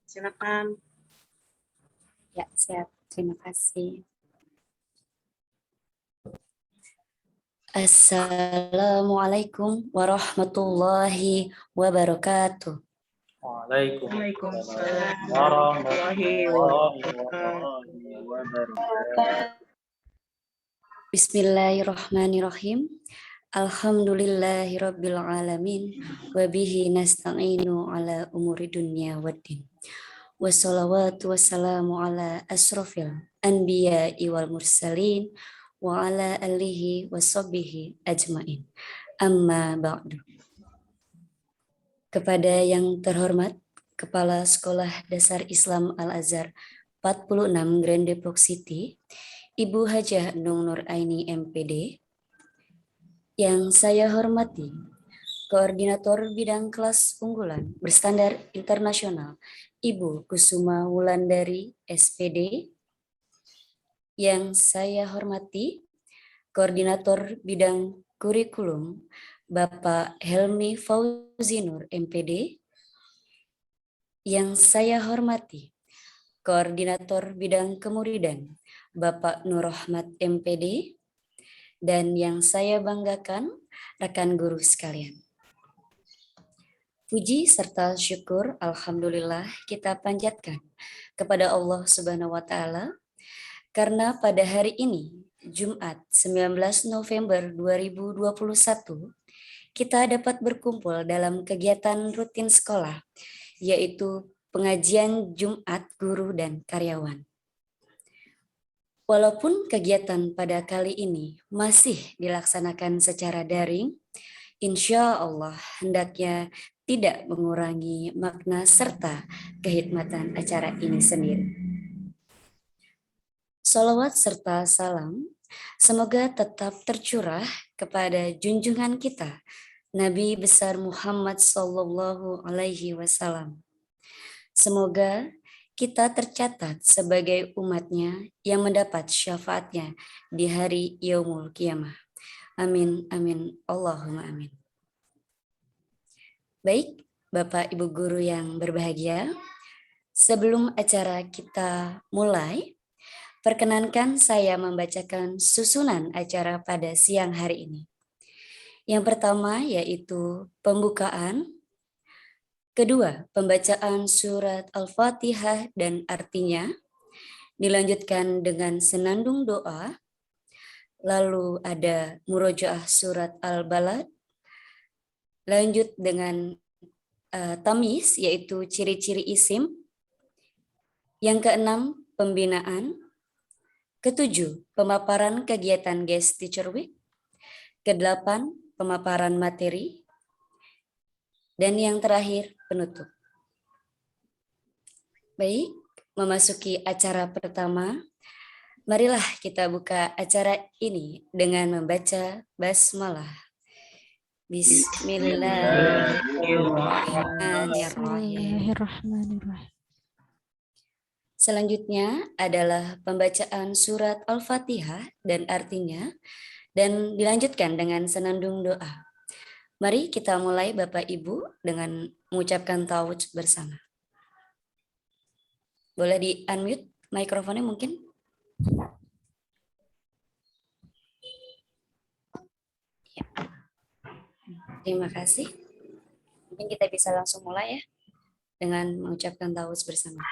Silakan. Ya, siap. Terima kasih. Assalamualaikum warahmatullahi wabarakatuh. Waalaikumsalam Waalaikumsalam warahmatullahi warahmatullahi wabarakatuh. Bismillahirrahmanirrahim. Alhamdulillahirabbil alamin wa bihi nasta'inu ala umuri dunya waddin. Wassalawatu wassalamu ala asrofil anbiya'i wal mursalin wa ala alihi washabbihi ajmain. Amma ba'du. Kepada yang terhormat Kepala Sekolah Dasar Islam Al-Azhar 46 Grand Depok City, Ibu Hajah Nung Nur Aini MPD, yang saya hormati Koordinator Bidang Kelas Unggulan Berstandar Internasional, Ibu Kusuma Wulandari SPD, yang saya hormati Koordinator Bidang Kurikulum Bapak Helmi Fauzi Nur MPD, yang saya hormati Koordinator Bidang Kemuridan Bapak Nur Rahmat MPD, dan yang saya banggakan rekan guru sekalian. Puji serta syukur alhamdulillah kita panjatkan kepada Allah Subhanahu wa taala karena pada hari ini Jumat 19 November 2021 kita dapat berkumpul dalam kegiatan rutin sekolah, yaitu pengajian Jumat guru dan karyawan. Walaupun kegiatan pada kali ini masih dilaksanakan secara daring, insya Allah hendaknya tidak mengurangi makna serta kehikmatan acara ini sendiri. Salawat serta salam semoga tetap tercurah kepada junjungan kita, Nabi besar Muhammad Sallallahu Alaihi Wasallam. Semoga kita tercatat sebagai umatnya yang mendapat syafaatnya di hari Yaumul Qiyamah. Amin, amin, Allahumma amin. Baik, Bapak Ibu Guru yang berbahagia, sebelum acara kita mulai, perkenankan saya membacakan susunan acara pada siang hari ini. Yang pertama yaitu pembukaan, kedua, pembacaan surat Al-Fatihah dan artinya, dilanjutkan dengan senandung doa, lalu ada murojaah surat Al-Balad, lanjut dengan tamis, yaitu ciri-ciri isim, yang keenam, pembinaan, ketujuh, pemaparan kegiatan Guest Teacher Week, kedelapan, pemaparan materi, dan yang terakhir, penutup. Baik, memasuki acara pertama, marilah kita buka acara ini dengan membaca basmalah. Bismillahirrahmanirrahim. Selanjutnya adalah pembacaan surat Al-Fatihah dan artinya, dan dilanjutkan dengan senandung doa. Mari kita mulai Bapak Ibu dengan mengucapkan tawudz bersama. Boleh di-unmute mikrofonnya mungkin? Ya. Terima kasih. Mungkin kita bisa langsung mulai ya dengan mengucapkan tawudz bersama.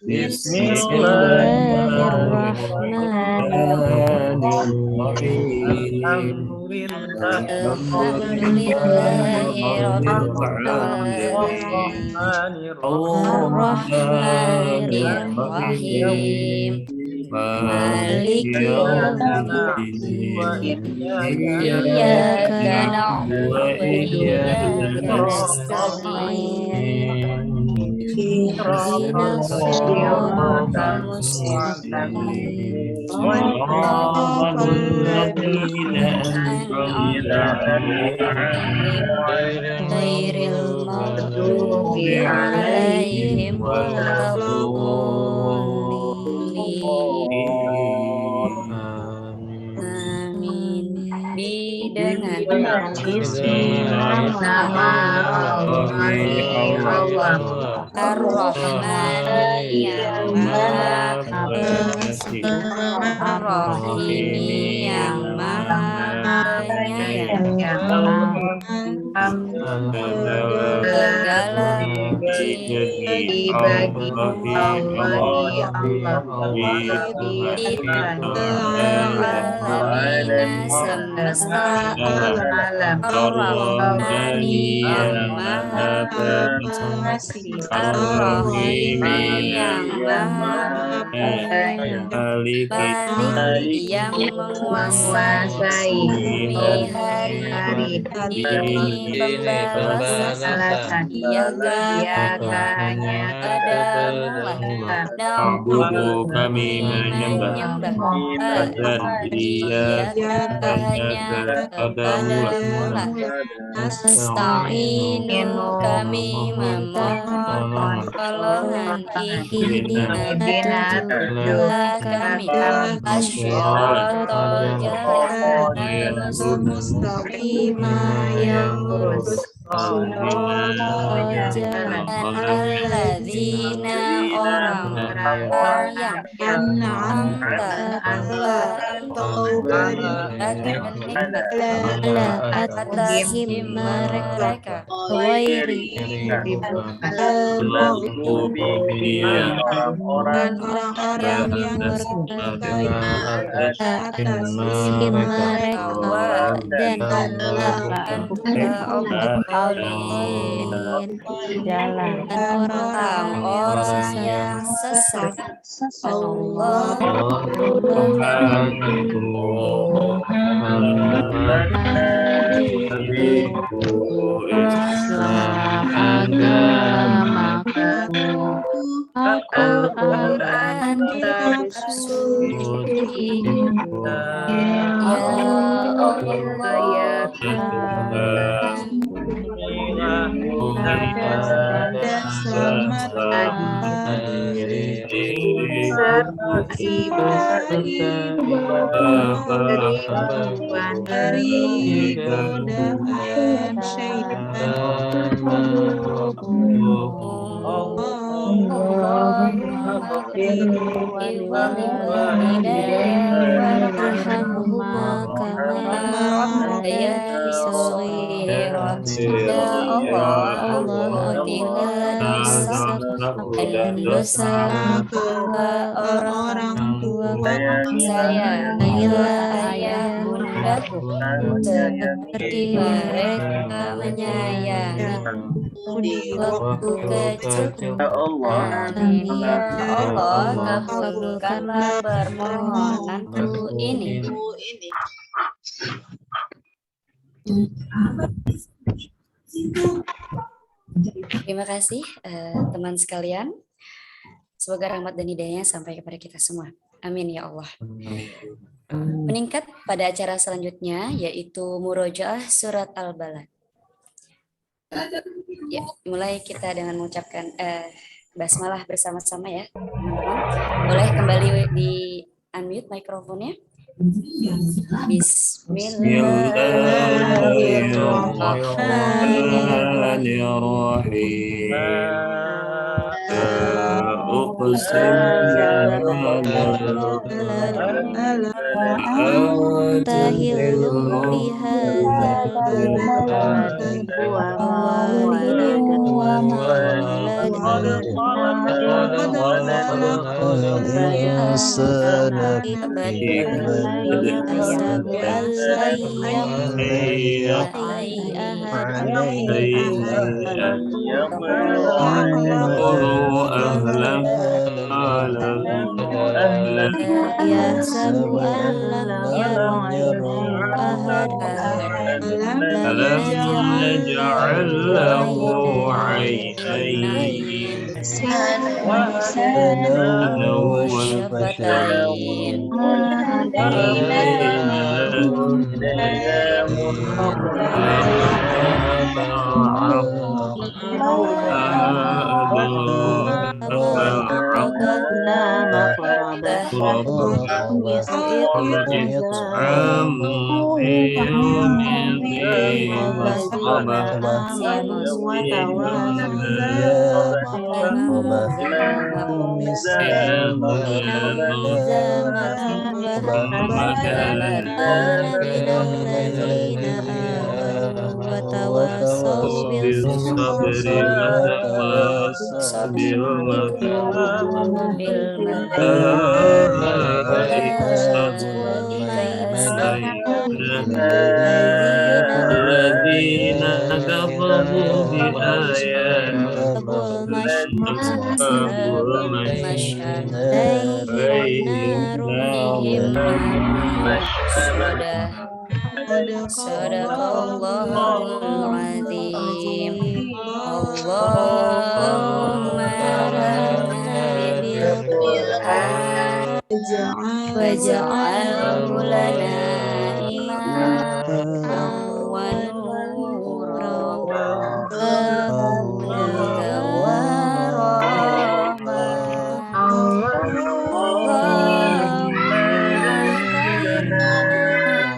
Bismillahirrahmanirrahim. Maliki yaumiddin. Iyyaka na'budu wa iyyaka nasta'in. Ihdinas siratal mustaqim. Siratal ladzina an'amta 'alaihim ghairil maghdubi 'alaihim waladdallin. Amin. dengan nama Allah Ar-Rahman yang Maha Pengasih, Ar-Rahim yang Maha Penyayang. Segala puji bagi Allah Alamina semesta alam Ar-Rahmani yang Maha Pengasih, Ar-Rahim yang Maha Penyayang, Maliki yang menguasai bumi hari ini pembalasan hanya padamulah Na'budu kami kami menyembah Iya hanya kepadamulah Nasta'inu kami memohon pertolongan Ihdina tunjukkanlah kami Asyiratal jalan mustaqimah yang lurus jalan alladzina orang-orang yang an'amta engkau beri nikmat atasihim mereka wairi orang-orang yang berbaik atasihim mereka dan jalan orang-orang yang sesat. Allah Islam agamaku, Al-Quran kitab suci. Ya Allah ya dan selamat dari godaan orang tua saya ayah bundaku seperti mereka menyayangi waktu kecil. Amin ya Allah, kabulkanlah permohonanku ini. Terima kasih teman sekalian. Semoga rahmat dan hidayahnya sampai kepada kita semua. Amin ya Allah. Meningkat pada acara selanjutnya yaitu Murojaah Surat Al-Balad. Ya, mulai kita dengan mengucapkan basmalah bersama-sama ya, teman-teman. Boleh kembali di unmute mikrofonnya. Bismillahirrahmanirrahim. Alam naj'al lahu 'aynayn wa syafatayn يوم الدين والذين آمنوا وتواصوا كان من الذين آمنوا وتواصوا بالصبر وتواصوا أولئك أصحاب الميمنة الذين كفروا بآياتنا أصحاب الميمنة عليهم نار Soda صدق الله Sadaqallahul Azim. العظيم Allahumma rabbana bil Qur'an waj'alhu lana imaman wa nuran wa hudan wa rahmah.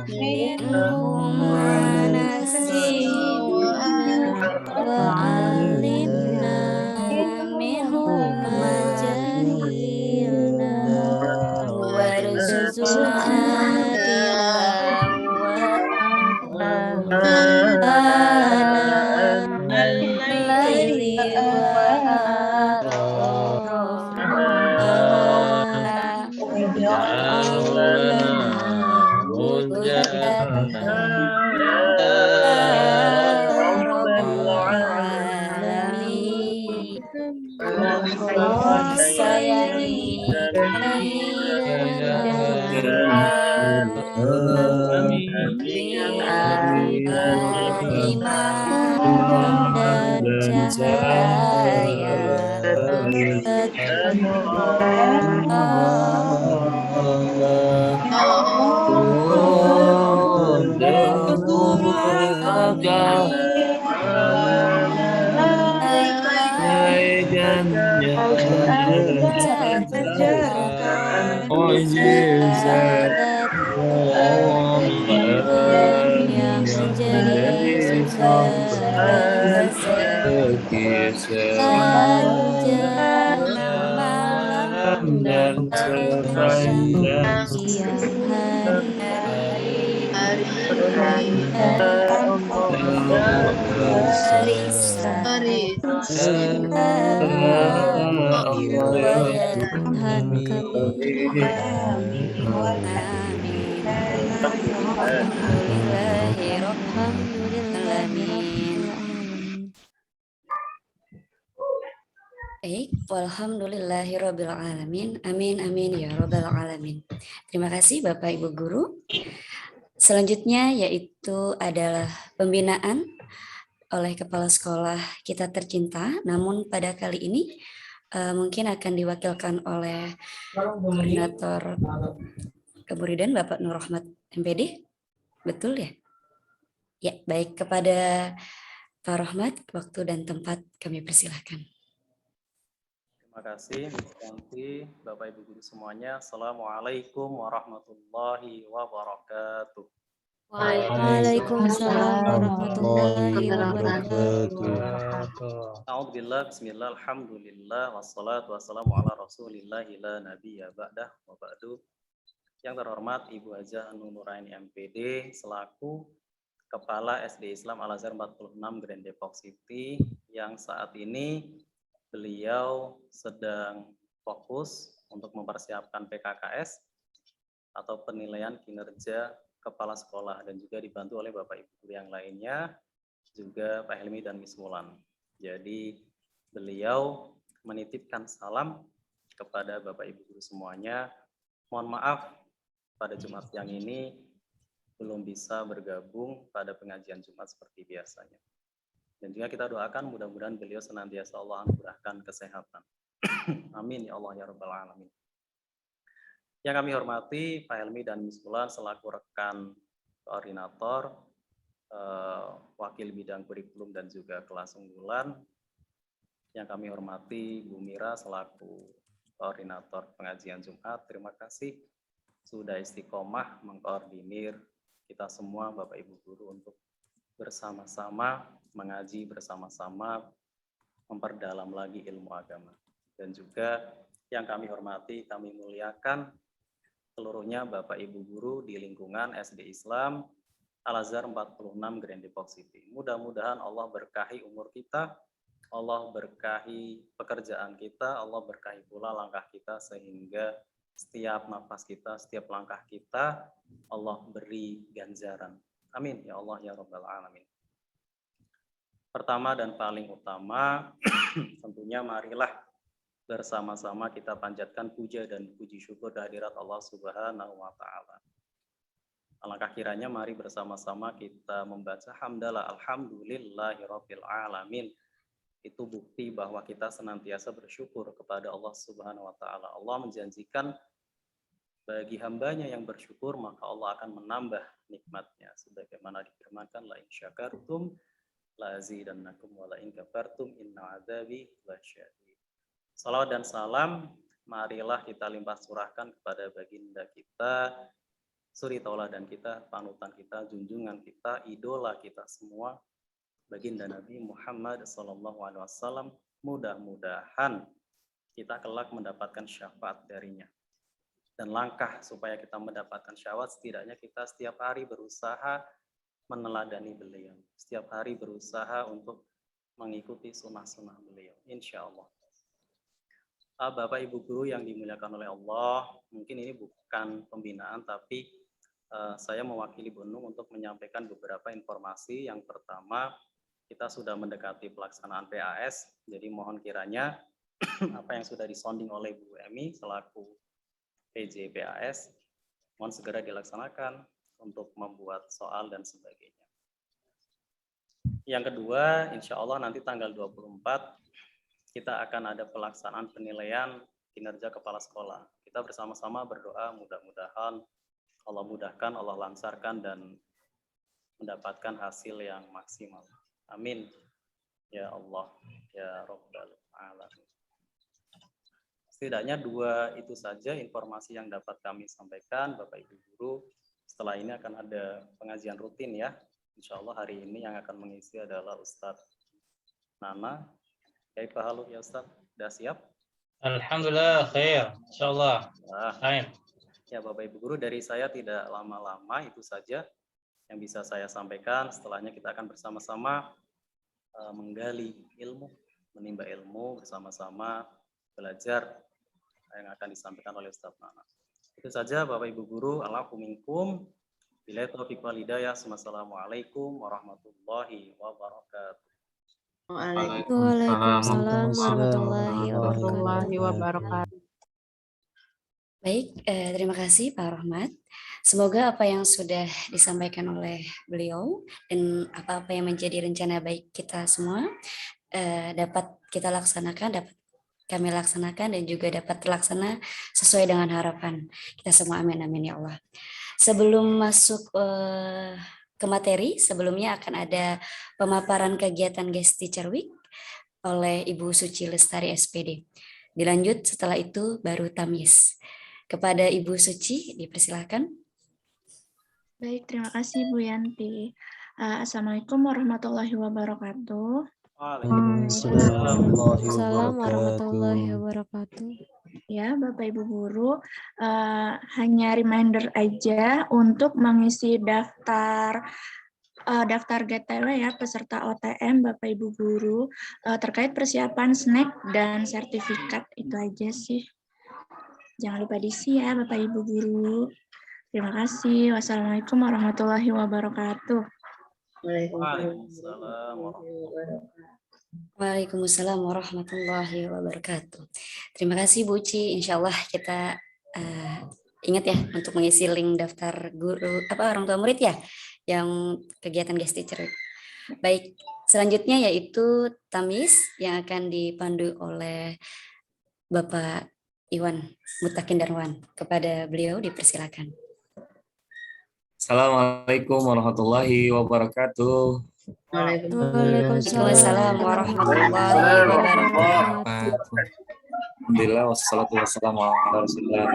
منهم ونسينا وعلمنا منهم ما جهلنا وارزقنا آناء الليل وأطراف النهار واجعله لنا حجة رب العالمين. Iman dan cahaya yang menjadi segala sepanjang malam dan sepanjang siang hari Tuhan kami. Amin. Alhamdulillahirrahmanirrahim. Walhamdulillahirabbil alamin. Amin amin ya rabbal alamin. Terima kasih Bapak Ibu guru. Selanjutnya yaitu adalah pembinaan oleh kepala sekolah kita tercinta. Namun pada kali ini mungkin akan diwakilkan oleh koordinator Kemuridan Bapak Nur Rahmat MPD. Betul ya? Ya, baik, kepada Pak Rahmat, waktu dan tempat kami persilahkan. Terima kasih, Yanti, Bapak Ibu guru semuanya. Assalamualaikum warahmatullahi wabarakatuh. Waalaikumsalam warahmatullahi wabarakatuh. A'udzubillah, bismillah, alhamdulillah, wassalatu wassalamu ala rasulillah, la nabiyya ba'dah wa ba'du. Yang terhormat Ibu Hajah Nuraini MPD selaku Kepala SD Islam Al-Azhar 46 Grand Depok City, yang saat ini beliau sedang fokus untuk mempersiapkan PKKS atau penilaian kinerja kepala sekolah, dan juga dibantu oleh Bapak Ibu guru yang lainnya, juga Pak Helmi dan Miss Mulan. Jadi beliau menitipkan salam kepada Bapak Ibu guru semuanya. Mohon maaf pada Jumat yang ini belum bisa bergabung pada pengajian Jumat seperti biasanya. Dan juga kita doakan mudah-mudahan beliau senantiasa Allah anugerahkan kesehatan. Amin ya Allah ya Rabbal Alamin. Yang kami hormati Pak Helmi dan Miss Mulan selaku rekan koordinator, wakil bidang kurikulum dan juga kelas unggulan. Yang kami hormati Bu Mira selaku koordinator pengajian Jumat. Terima kasih sudah istiqomah mengkoordinir kita semua Bapak Ibu guru untuk bersama-sama mengaji, bersama-sama memperdalam lagi ilmu agama. Dan juga yang kami hormati, kami muliakan seluruhnya Bapak Ibu guru di lingkungan SD Islam Al-Azhar 46 Grand Depok City. Mudah-mudahan Allah berkahi umur kita, Allah berkahi pekerjaan kita, Allah berkahi pula langkah kita sehingga setiap nafas kita, setiap langkah kita Allah beri ganjaran. Amin ya Allah ya Rabbal Alamin. Pertama dan paling utama tentunya marilah bersama-sama kita panjatkan puja dan puji syukur kehadirat Allah Subhanahu wa taala. Alangkah kiranya mari bersama-sama kita membaca hamdalah alhamdulillahirabbil alamin. Itu bukti bahwa kita senantiasa bersyukur kepada Allah Subhanahu wa taala. Allah menjanjikan bagi hambanya yang bersyukur maka Allah akan menambah nikmatnya sebagaimana difirmankan la in syakartum la azidannakum wa la in kafartum inna adzabi lasyadid. Salawat dan salam marilah kita limpah curahkan kepada baginda kita, suri tauladan kita, panutan kita, junjungan kita, idola kita semua, baginda Nabi Muhammad SAW. Mudah-mudahan kita kelak mendapatkan syafaat darinya. Dan langkah supaya kita mendapatkan syafaat, setidaknya kita setiap hari berusaha meneladani beliau. Setiap hari berusaha untuk mengikuti sunnah-sunnah beliau. Insya Allah. Bapak Ibu guru yang dimuliakan oleh Allah, mungkin ini bukan pembinaan, tapi saya mewakili Bu Nung untuk menyampaikan beberapa informasi. Yang pertama, kita sudah mendekati pelaksanaan PAS, jadi mohon kiranya apa yang sudah disonding oleh Bu Emi selaku PJ PAS, mohon segera dilaksanakan untuk membuat soal dan sebagainya. Yang kedua, insya Allah nanti tanggal 24, kita akan ada pelaksanaan penilaian kinerja kepala sekolah. Kita bersama-sama berdoa mudah-mudahan Allah mudahkan, Allah lancarkan, dan mendapatkan hasil yang maksimal. Amin. Ya Allah, ya Rabbal Alamin. Setidaknya dua itu saja informasi yang dapat kami sampaikan, Bapak Ibu guru. Setelah ini akan ada pengajian rutin ya. Insya Allah hari ini yang akan mengisi adalah Ustadz Nana. Kaifa halu ya Ustadz? Sudah siap? Alhamdulillah khair, insyaallah. Amin. Ya Bapak Ibu guru, dari saya tidak lama-lama, itu saja yang bisa saya sampaikan. Setelahnya kita akan bersama-sama menggali ilmu, menimba ilmu bersama-sama, belajar yang akan disampaikan oleh Ustadz Nana. Itu saja Bapak Ibu guru, Allahu minkum. Billahi taufiq wal hidayah. Wassalamualaikum warahmatullahi wabarakatuh. Waalaikumsalam warahmatullahi wabarakatuh. Baik, terima kasih Pak Rahmat. Semoga apa yang sudah disampaikan oleh beliau dan apa-apa yang menjadi rencana baik kita semua dapat kita laksanakan, dapat kami laksanakan dan juga dapat terlaksana sesuai dengan harapan kita semua. Amin, amin ya Allah. Sebelum masuk ke materi, sebelumnya akan ada pemaparan kegiatan Guest Teacher Week oleh Ibu Suci Lestari SPD. Dilanjut setelah itu baru tamyiz. Kepada Ibu Suci dipersilakan. Baik, terima kasih Bu Yanti. Assalamualaikum warahmatullahi wabarakatuh. Waalaikumsalam warahmatullahi wabarakatuh. Ya, Bapak Ibu guru, hanya reminder aja untuk mengisi daftar GTW ya, peserta OTM Bapak Ibu guru, terkait persiapan snack dan sertifikat. Itu aja sih. Jangan lupa diisi ya Bapak Ibu guru. Terima kasih. Wassalamualaikum warahmatullahi wabarakatuh. Waalaikumsalam warahmatullahi wabarakatuh. Terima kasih Bu Ci. Insya Allah kita ingat ya untuk mengisi link daftar guru orang tua murid ya yang kegiatan Guest Teacher. Baik, selanjutnya yaitu tamyiz yang akan dipandu oleh Bapak Iwan Mutakin Darwan. Kepada beliau dipersilakan. Assalamualaikum warahmatullahi wabarakatuh. Waalaikumsalam warahmatullahi wabarakatuh. Alhamdulillah wassalatu wassalamu ala rasulillah.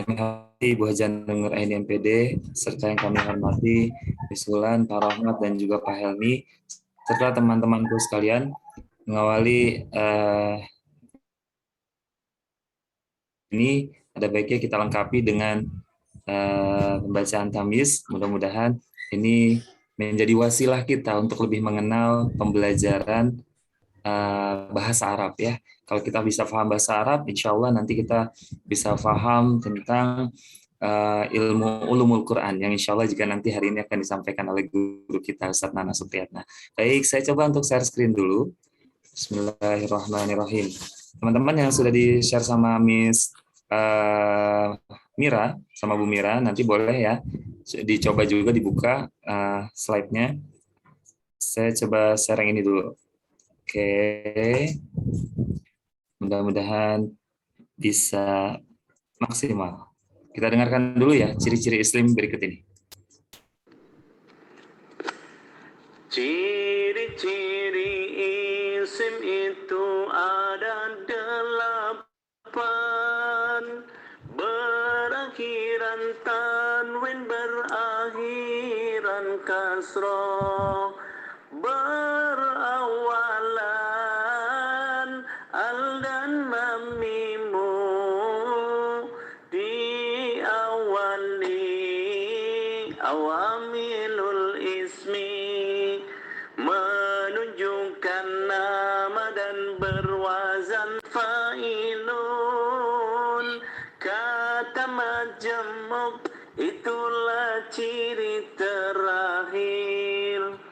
Yang kami hormati Ibu Haja Nur Aini MPD, serta yang kami hormati Bisulan, Pak Rahmat, dan juga Pak Helmi, serta teman-temanku sekalian, mengawali ini ada baiknya kita lengkapi dengan pembacaan tamyiz. Mudah-mudahan ini menjadi wasilah kita untuk lebih mengenal pembelajaran bahasa Arab ya. Kalau kita bisa paham bahasa Arab, insya Allah nanti kita bisa paham tentang ilmu ulumul Quran yang insya Allah juga nanti hari ini akan disampaikan oleh guru kita Ustadz Nana Supriyatna. Baik, saya coba untuk share screen dulu. Bismillahirrahmanirrahim. Teman-teman yang sudah di-share sama Miss Mira, sama Bu Mira, nanti boleh ya dicoba juga dibuka slide-nya. Saya coba share yang ini dulu. Oke. Mudah-mudahan bisa maksimal. Kita dengarkan dulu ya ciri-ciri Islam berikut ini. Ciri-ciri isim itu ada 8, berakhiran tanwin, berakhiran kasroh, berawalan al dan mamimu, diawali awamilul ismi, menunjukkan nama dan berwazan fa'ilun. Kata majemuk itulah ciri terakhir.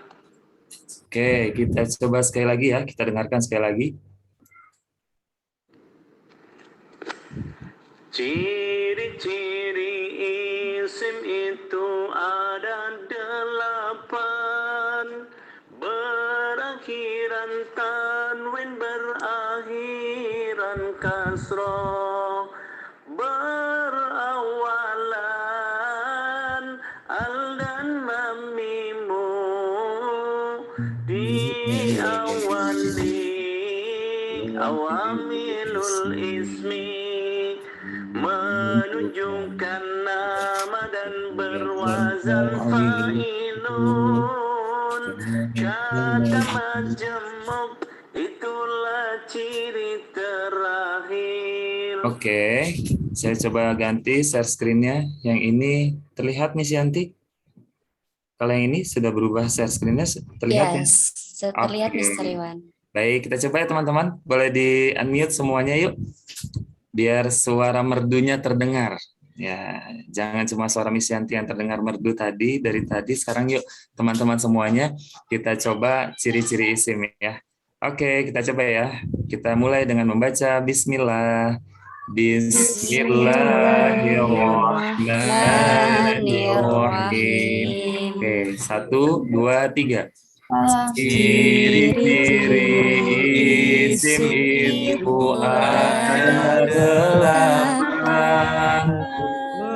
Oke, kita coba sekali lagi ya, kita dengarkan sekali lagi. Ciri-ciri isim itu ada 8, berakhiran tanwin, berakhiran kasroh, berawalan al dan mamimu, diawali awamilul ismi, menunjukkan nama dan berwazan fa'ilun. Kata majemuk itulah ciri terakhir. Oke, saya coba ganti share screen-nya. Yang ini terlihat nih Yanti? Kalau yang ini sudah berubah share screen-nya terlihat ya? Terlihat Oke. Mr. Iwan. Baik, kita coba ya teman-teman. Boleh di-unmute semuanya yuk. Biar suara merdunya terdengar. Ya, jangan cuma suara Miss Yanti yang terdengar merdu tadi, dari tadi. Sekarang yuk teman-teman semuanya kita coba ciri-ciri isim ya. Oke, kita coba ya. Kita mulai dengan membaca Bismillah. Bismillahirrahmanirrahim. Oke, 1, 2, 3. Ciri-ciri isim itu ada 8,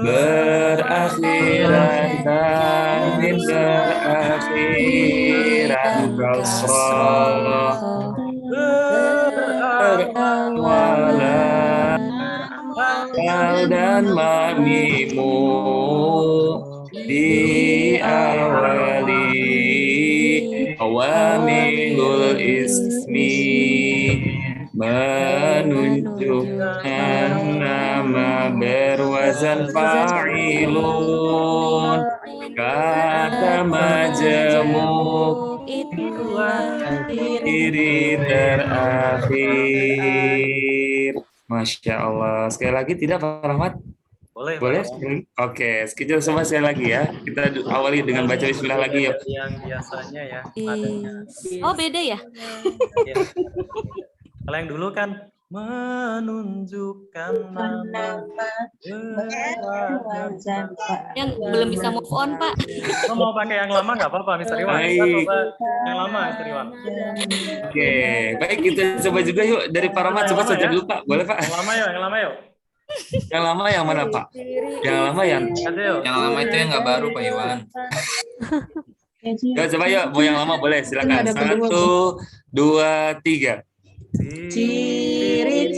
berakhiran tanwin, berakhiran kasroh, berawalan al dan mamimu, diawali awamilul ismi, menunjukkan nama berwazan fa'ilun. Kata majemuk itulah ciri terakhir. Masya Allah. Sekali lagi tidak Pak Rahmat? Boleh. Boleh? Oke, sekejap sama sekali lagi ya. Kita awali dengan baca bismillah lagi ya. Yang biasanya ya. Adanya. Oh, beda ya? Ya. Kalau yang dulu kan menunjukkan nama Yang belum bisa move on, Pak. Lo mau pakai yang lama nggak apa-apa, Mr. Iwan. Kita Baik. coba yang lama, Mr. Iwan. Oke, baik kita coba juga yuk dari Pak Rahmat. Coba saja dulu Pak, boleh Pak? Yang lama yuk. Yang lama yang mana Pak? Yang lama yang Yang lama itu yang nggak baru Pak Iwan. ya, coba yuk, mau yang lama boleh silakan. 1, 2, 3. Ciri-ciri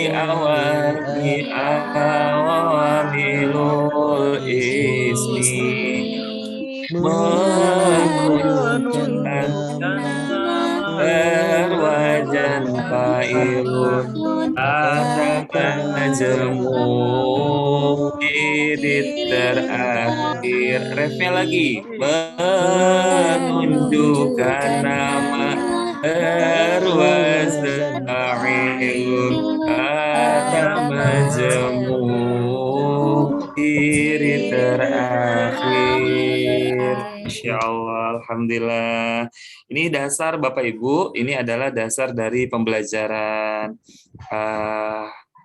Ismi awamilul ismi menunjukkan perwajan fa'ilun kata majemuk irit terakhir refnya lagi menunjukkan nama perwazan fa'ilun kata majemuk irit terakhir. Masya Allah, Alhamdulillah. Ini dasar Bapak Ibu, ini adalah dasar dari pembelajaran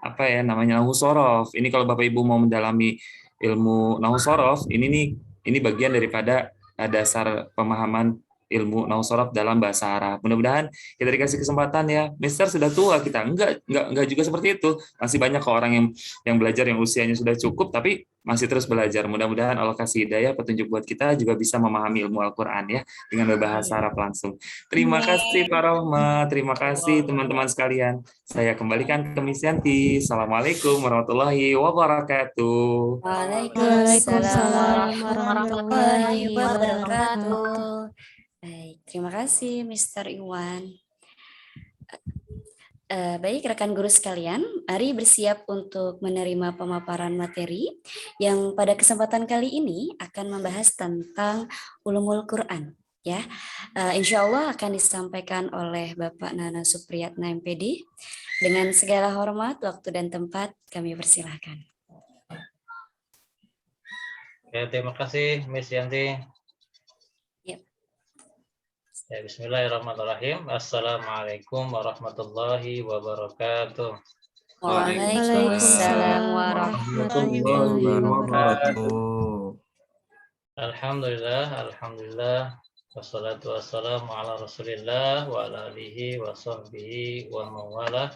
apa ya namanya Nahwu Shorof. Ini kalau Bapak Ibu mau mendalami ilmu Nahwu Shorof, ini bagian daripada dasar pemahaman ilmu Nahwu Shorof dalam bahasa Arab. Mudah-mudahan kita dikasih kesempatan ya. Mister sudah tua kita. Enggak juga seperti itu. Masih banyak kok orang yang belajar yang usianya sudah cukup tapi masih terus belajar. Mudah-mudahan Allah kasih hidayah petunjuk buat kita juga bisa memahami ilmu Al-Qur'an ya dengan berbahasa Arab langsung. Terima kasih Pak Rohmat, terima kasih teman-teman sekalian. Saya kembalikan ke Miss Yanti. Assalamualaikum warahmatullahi wabarakatuh. Waalaikumsalam warahmatullahi wabarakatuh. Baik, terima kasih Mr. Iwan. Baik rekan guru sekalian, mari bersiap untuk menerima pemaparan materi yang pada kesempatan kali ini akan membahas tentang ulumul Quran. Ya, insya Allah akan disampaikan oleh Bapak Nana Supriyatna MPD. Dengan segala hormat, waktu dan tempat kami persilahkan. Ya, terima kasih Miss Yanti. Ya, bismillahirrahmanirrahim. Assalamualaikum warahmatullahi wabarakatuh. Waalaikumsalam warahmatullahi wabarakatuh. Alhamdulillah. Wassalatu wassalamu ala Rasulillah wa ala alihi wa sahbihi wa mawalah.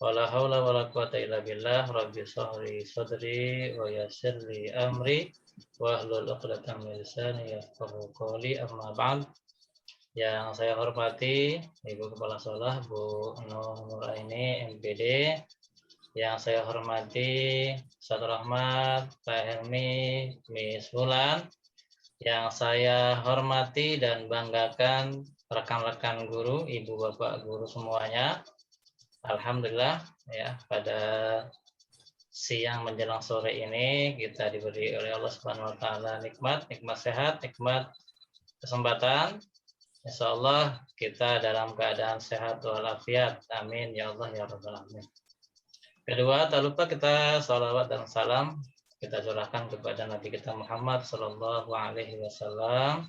Wala haula wala quwata illa billah. Rabbi shrah sadri wa yassir li amri wa hlul 'uqdatam min lisani yafqahu qawli, amma ba'd. Yang saya hormati Ibu Kepala Sekolah Bu Nuraini MPD, yang saya hormati Ustaz Rahmat, Pak Helmi, Miss Wulan, yang saya hormati dan banggakan rekan-rekan guru, Ibu Bapak guru semuanya. Alhamdulillah ya, pada siang menjelang sore ini kita diberi oleh Allah Subhanahu wa taala nikmat sehat, nikmat kesempatan. Insya Allah kita dalam keadaan sehat walafiat. Amin ya Allah ya Rabbal alamin. Kedua, tak lupa kita salawat dan salam kita curahkan kepada Nabi kita Muhammad Sallallahu Alaihi Wasallam.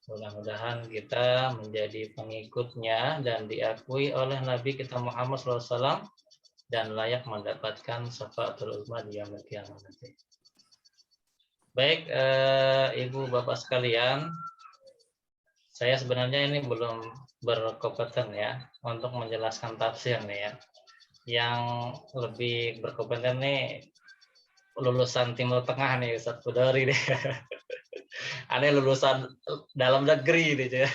Mudah-mudahan kita menjadi pengikutnya dan diakui oleh Nabi kita Muhammad SAW dan layak mendapatkan syafaatul uzma di yaumil qiyamah nanti. Baik, Ibu Bapak sekalian, saya sebenarnya ini belum berkompeten ya untuk menjelaskan tafsir nih ya. Yang lebih berkompeten nih lulusan Timur Tengah nih Ustadz Kudari deh. Aneh lulusan dalam negeri gitu ya.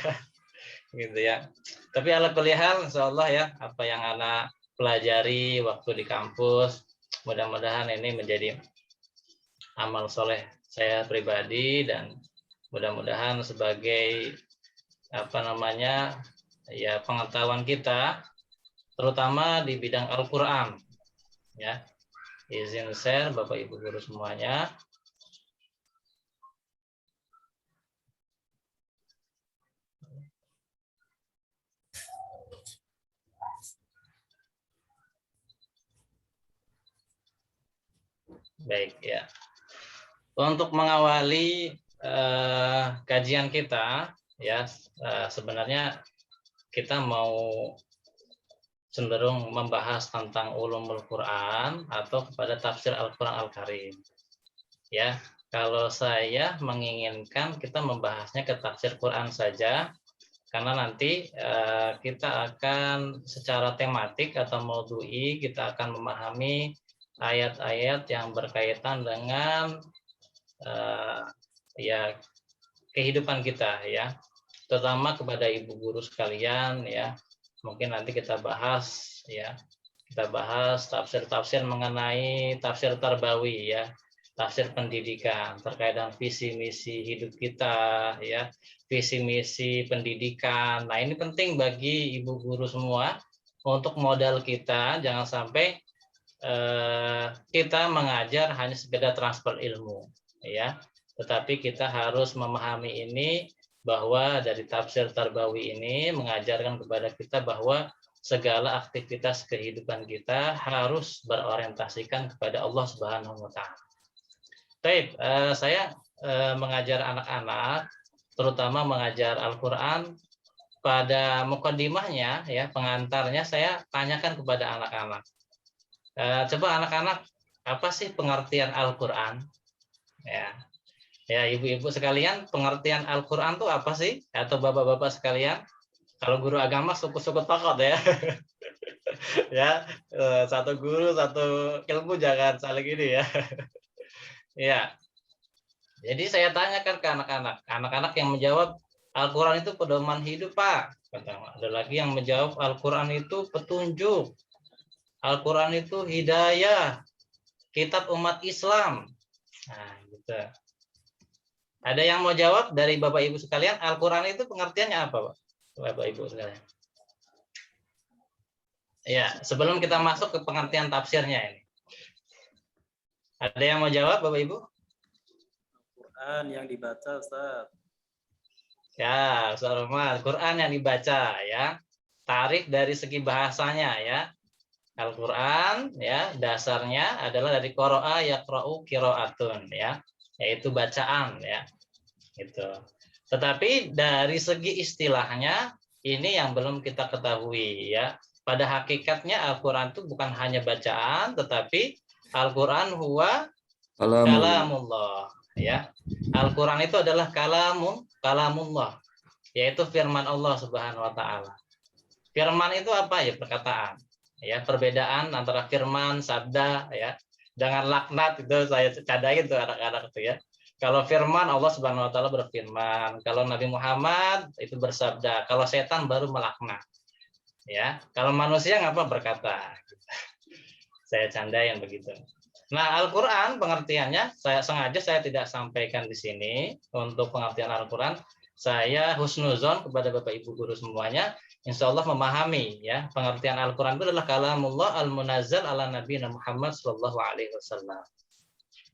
Gitu ya. Tapi ala kulli hal insyaallah ya, apa yang anak pelajari waktu di kampus mudah-mudahan ini menjadi amal soleh saya pribadi dan mudah-mudahan sebagai ya pengetahuan kita terutama di bidang Al-Qur'an ya. Izin share Bapak Ibu guru semuanya. Baik ya. Untuk mengawali kajian kita ya, sebenarnya kita mau cenderung membahas tentang ulumul Quran atau kepada tafsir Al-Quran Al-Karim. Ya, Kalau saya menginginkan kita membahasnya ke tafsir Quran saja, karena nanti kita akan secara tematik atau maudhu'i kita akan memahami ayat-ayat yang berkaitan dengan ya kehidupan kita ya, terutama kepada ibu guru sekalian ya. Mungkin nanti kita bahas ya, kita bahas tafsir-tafsir mengenai tafsir tarbawi ya, tafsir pendidikan terkait dengan visi misi hidup kita ya, visi misi pendidikan. Nah, ini penting bagi ibu guru semua untuk modal kita, jangan sampai kita mengajar hanya sekedar transfer ilmu ya, tetapi kita harus memahami ini bahwa dari tafsir tarbawi ini mengajarkan kepada kita bahwa segala aktivitas kehidupan kita harus berorientasikan kepada Allah Subhanahu wa taala. Baik, saya mengajar anak-anak, terutama mengajar Al-Qur'an, pada mukadimahnya ya, pengantarnya saya tanyakan kepada anak-anak. Coba anak-anak, apa sih pengertian Al-Qur'an? Ya. Ya, ibu-ibu sekalian, pengertian Al-Qur'an itu apa sih? Atau bapak-bapak sekalian? Kalau guru agama suku-suku tokot ya. Ya, satu guru satu ilmu, jangan saling ini ya. Ya. Jadi saya tanyakan ke anak-anak. Anak-anak yang menjawab Al-Qur'an itu pedoman hidup, Pak. Ada lagi yang menjawab Al-Qur'an itu petunjuk. Al-Qur'an itu hidayah. Kitab umat Islam. Nah, gitu. Ada yang mau jawab dari Bapak Ibu sekalian, Al-Qur'an itu pengertiannya apa, Pak? Bapak Ibu sekalian. Ya, sebelum kita masuk ke pengertian tafsirnya ini. Ada yang mau jawab, Bapak Ibu? Quran yang dibaca, Ustaz. Ya, Ustaz Rahmat, Quran yang dibaca ya. Tarif dari segi bahasanya ya. Al-Qur'an ya, dasarnya adalah dari qira'a yaqra'u qira'atun ya, yaitu bacaan ya. Gitu. Tetapi dari segi istilahnya ini yang belum kita ketahui ya. Pada hakikatnya Al-Qur'an itu bukan hanya bacaan, tetapi Al-Qur'an huwa kalamullah ya. Al-Qur'an itu adalah kalamullah, yaitu firman Allah Subhanahu wa taala. Firman itu apa ya? Perkataan. Ya, perbedaan antara firman, sabda ya. Dengan laknat itu saya cadain tuh anak-anak itu ya. Kalau firman Allah Subhanahu wa taala berfirman, kalau Nabi Muhammad itu bersabda, kalau setan baru melaknat. Ya, kalau manusia ngapa berkata. Saya candain begitu. Nah, Al-Qur'an pengertiannya saya tidak sampaikan di sini untuk pengertian Al-Qur'an. Saya husnuzon kepada Bapak Ibu guru semuanya, insya Allah memahami ya, pengertian Al-Qur'an itu adalah kalamullah al-munazzal ala Nabi Muhammad sallallahu alaihi wasallam.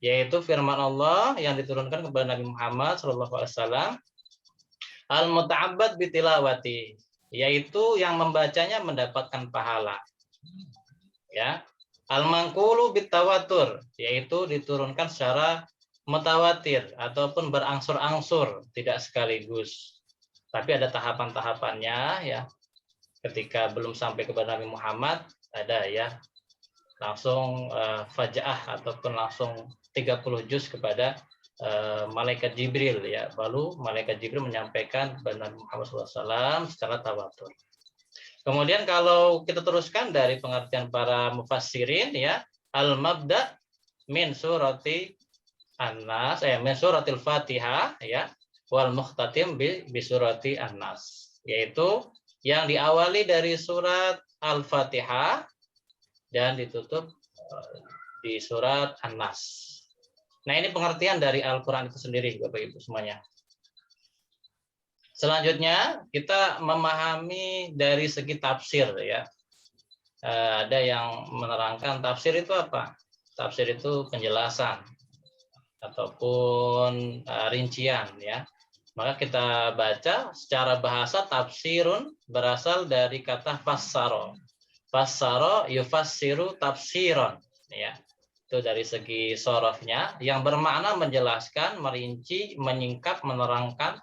Yaitu firman Allah yang diturunkan kepada Nabi Muhammad sallallahu alaihi wasallam, al-muta'abbad bitilawati, yaitu yang membacanya mendapatkan pahala. Ya. Al-manqulu bitawatur, yaitu diturunkan secara mutawatir ataupun berangsur-angsur, tidak sekaligus. Tapi ada tahapan-tahapannya ya. Ketika belum sampai kepada Nabi Muhammad ada ya, langsung fajaah ataupun langsung 30 juz kepada malaikat Jibril ya. Lalu malaikat Jibril menyampaikan kepada Nabi Muhammad SAW secara tawatur. Kemudian kalau kita teruskan dari pengertian para mufassirin ya, al-mabda min surati An-Nas, min suratil Fatihah ya, wal mukhtatim bi surati An-Nas, yaitu yang diawali dari surat Al-Fatihah dan ditutup di surat An-Nas. Nah, ini pengertian dari Al-Qur'an itu sendiri Bapak Ibu semuanya. Selanjutnya kita memahami dari segi tafsir ya. Ada yang menerangkan tafsir itu apa? Tafsir itu penjelasan ataupun rincian ya. Maka kita baca secara bahasa tafsirun berasal dari kata fassaro. Fassaro yufassiru tafsiron ya. Itu dari segi sorofnya yang bermakna menjelaskan, merinci, menyingkap, menerangkan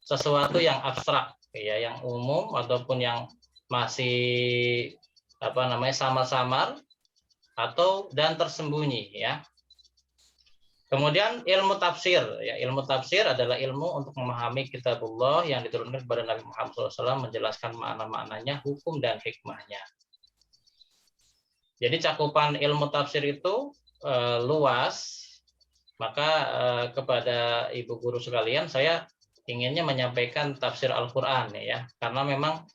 sesuatu yang abstrak ya, yang umum ataupun yang masih samar-samar atau dan tersembunyi ya. Kemudian ilmu tafsir, ya ilmu tafsir adalah ilmu untuk memahami kitabullah yang diturunkan kepada Nabi Muhammad SAW, menjelaskan makna-maknanya, hukum dan hikmahnya. Jadi cakupan ilmu tafsir itu luas, maka kepada ibu guru sekalian saya inginnya menyampaikan tafsir Al-Quran ya, karena memang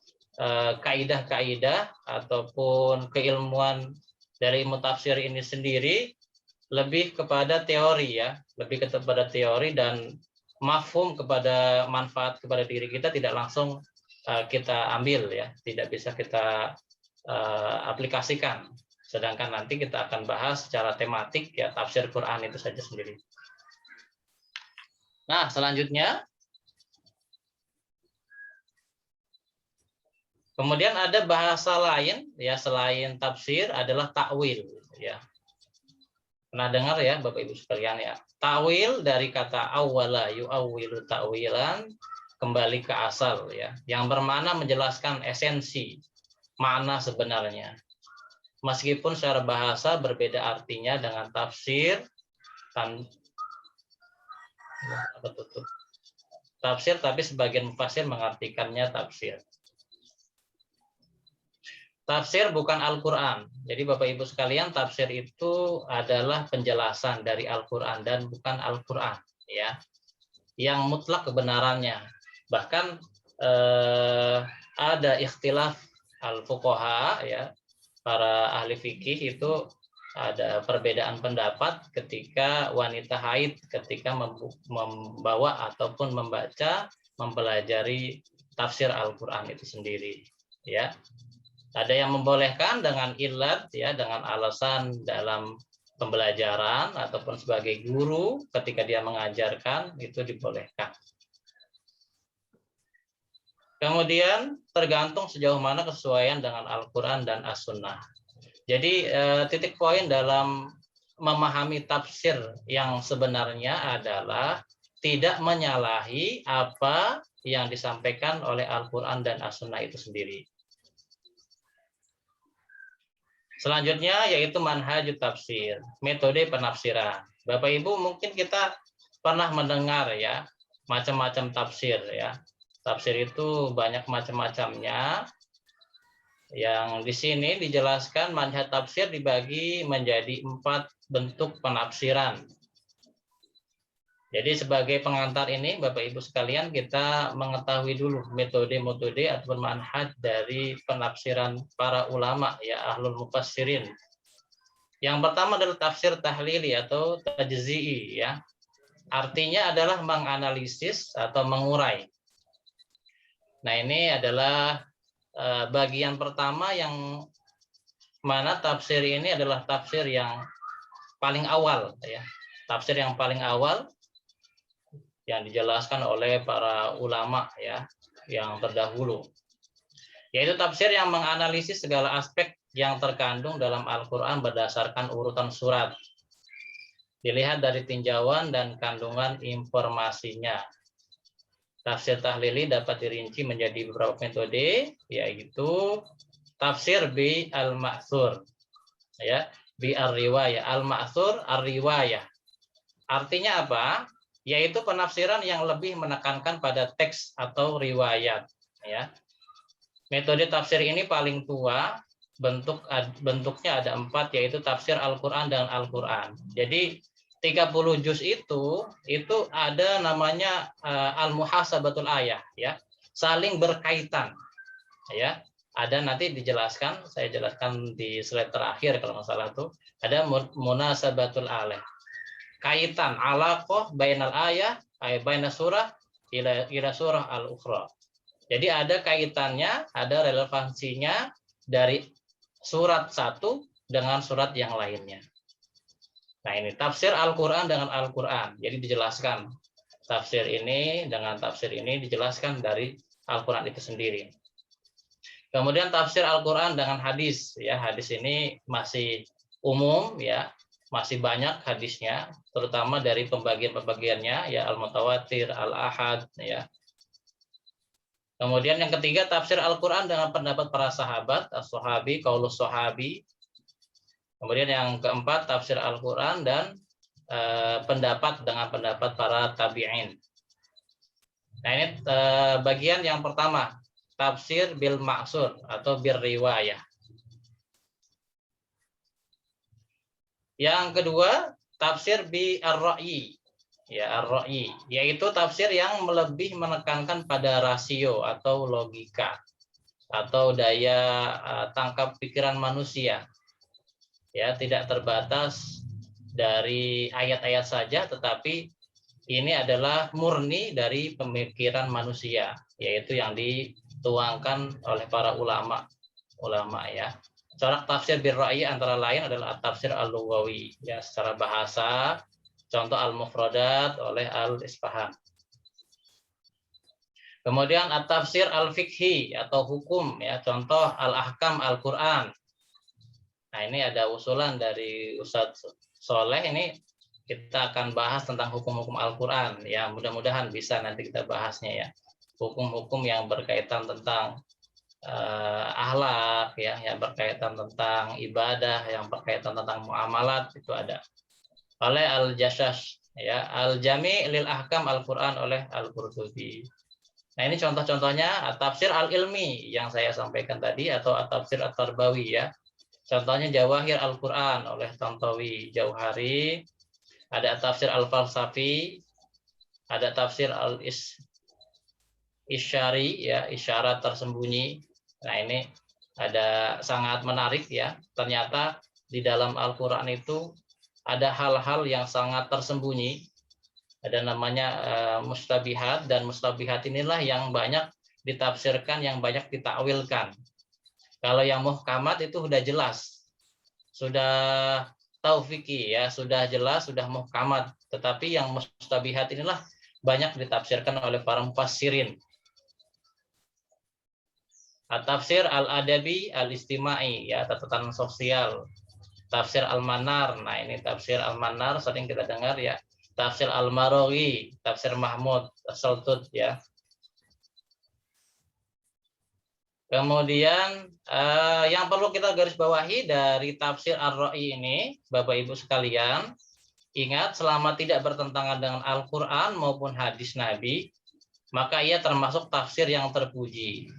kaidah-kaidah ataupun keilmuan dari ilmu tafsir ini sendiri lebih kepada teori ya, lebih kepada teori dan mafhum kepada manfaat kepada diri kita tidak langsung kita ambil ya, tidak bisa kita aplikasikan. Sedangkan nanti kita akan bahas secara tematik ya tafsir Quran itu saja sendiri. Nah, selanjutnya kemudian ada bahasa lain ya selain tafsir adalah takwil ya. Pernah dengar ya Bapak Ibu sekalian ya. Takwil dari kata awwala yu'awwilu ta'wilan, kembali ke asal ya, yang bermakna menjelaskan esensi makna sebenarnya. Meskipun secara bahasa berbeda artinya dengan tafsir tafsir, tapi sebagian mufassir mengartikannya tafsir. Tafsir bukan Al-Quran. Jadi Bapak Ibu sekalian, tafsir itu adalah penjelasan dari Al-Quran dan bukan Al-Quran, ya, yang mutlak kebenarannya. Bahkan ada ikhtilaf al-fuqaha, ya, para ahli fikih itu ada perbedaan pendapat ketika wanita haid ketika membawa ataupun membaca, mempelajari tafsir Al-Quran itu sendiri, ya. Ada yang membolehkan dengan ilat ya, dengan alasan dalam pembelajaran ataupun sebagai guru ketika dia mengajarkan itu dibolehkan. Kemudian tergantung sejauh mana kesesuaian dengan Al-Quran dan As-Sunnah. Jadi titik poin dalam memahami tafsir yang sebenarnya adalah tidak menyalahi apa yang disampaikan oleh Al-Quran dan As-Sunnah itu sendiri. Selanjutnya yaitu manhajut tafsir, metode penafsiran. Bapak Ibu mungkin kita pernah mendengar ya macam-macam tafsir ya. Tafsir itu banyak macam-macamnya. Yang di sini dijelaskan manhaj tafsir dibagi menjadi 4 bentuk penafsiran. Jadi sebagai pengantar ini Bapak Ibu sekalian kita mengetahui dulu metode-metode atau manhaj dari penafsiran para ulama ya ahlul mufassirin. Yang pertama adalah tafsir tahlili atau tajzi'i ya. Artinya adalah menganalisis atau mengurai. Nah, ini adalah bagian pertama yang mana tafsir ini adalah tafsir yang paling awal ya. Tafsir yang paling awal yang dijelaskan oleh para ulama ya yang terdahulu, yaitu tafsir yang menganalisis segala aspek yang terkandung dalam Al-Quran berdasarkan urutan surat, dilihat dari tinjauan dan kandungan informasinya. Tafsir tahlili dapat dirinci menjadi beberapa metode, yaitu tafsir bi al-ma'thur ya, bi ar-riwayah. Al-ma'thur ar-riwayah artinya apa? Yaitu penafsiran yang lebih menekankan pada teks atau riwayat ya. Metode tafsir ini paling tua, bentuknya ada 4, yaitu tafsir Al-Quran dan Al-Quran. Jadi 30 juz itu ada namanya al-muhasabatul ayah ya, saling berkaitan ya. Ada nanti dijelaskan, saya jelaskan di slide terakhir kalau nggak salah tuh, ada munasabatul ayah. Kaitan alaqah bainal ayah baina surah ila surah al-ukhra. Jadi ada kaitannya, ada relevansinya dari surat satu dengan surat yang lainnya. Nah, ini tafsir Al-Qur'an dengan Al-Qur'an. Jadi dijelaskan tafsir ini dengan tafsir ini dijelaskan dari Al-Qur'an itu sendiri. Kemudian tafsir Al-Qur'an dengan hadis ya. Hadis ini masih umum ya. Masih banyak hadisnya, terutama dari pembagian-pembagiannya ya, al-mutawatir, al-ahad ya. Kemudian yang ketiga tafsir Al-Qur'an dengan pendapat para sahabat, as-sahabi, qaulus sahabi. Kemudian yang keempat tafsir Al-Qur'an dan pendapat dengan pendapat para tabi'in. Nah, ini bagian yang pertama, tafsir bil ma'sur atau bil riwayah. Yang kedua, tafsir bi ar-ra'yi. Ya, ar-ra'yi, yaitu tafsir yang lebih menekankan pada rasio atau logika atau daya tangkap pikiran manusia. Ya, tidak terbatas dari ayat-ayat saja, tetapi ini adalah murni dari pemikiran manusia, yaitu yang dituangkan oleh para ulama ya. Corak tafsir bil ra'yi antara lain adalah tafsir al-lughawi, ya, secara bahasa, contoh al-mufradat oleh al-Isfahan. Kemudian at-tafsir al-fiqhi atau hukum, ya, contoh al-ahkam al-Qur'an. Nah, ini ada usulan dari Ustadz Soleh, ini kita akan bahas tentang hukum-hukum Al-Qur'an, ya, mudah-mudahan bisa nanti kita bahasnya, ya. Hukum-hukum yang berkaitan tentang akhlak, ya, yang berkaitan tentang ibadah, yang berkaitan tentang muamalat, itu ada oleh Al-Jashash, ya, Al-Jami' lil Ahkam Al-Qur'an oleh Al-Qurtubi. Nah, ini contoh-contohnya tafsir al-ilmi yang saya sampaikan tadi atau tafsir at-tarbawi, ya. Contohnya Jawahir Al-Qur'an oleh Tantawi Jauhari, ada tafsir al-falsafi, ada tafsir al-isyari, ya, isyarat tersembunyi. Nah, ini ada sangat menarik, ya. Ternyata di dalam Al-Qur'an itu ada hal-hal yang sangat tersembunyi. Ada namanya mustabihat, dan mustabihat inilah yang banyak ditafsirkan, yang banyak ditakwilkan. Kalau yang muhkamat itu sudah jelas, sudah taufiki, ya, sudah jelas, sudah muhkamat. Tetapi yang mustabihat inilah banyak ditafsirkan oleh para mufassirin. Tafsir al-adabi al-istimai, ya, catatan sosial. Tafsir al-manar, nah ini tafsir al-manar sering kita dengar, ya. Tafsir al-Maraghi, tafsir Mahmud Saltut, ya. Kemudian yang perlu kita garis bawahi dari tafsir ar-Ra'i ini, Bapak Ibu sekalian, ingat, selama tidak bertentangan dengan Al-Qur'an maupun hadis Nabi, maka ia termasuk tafsir yang terpuji.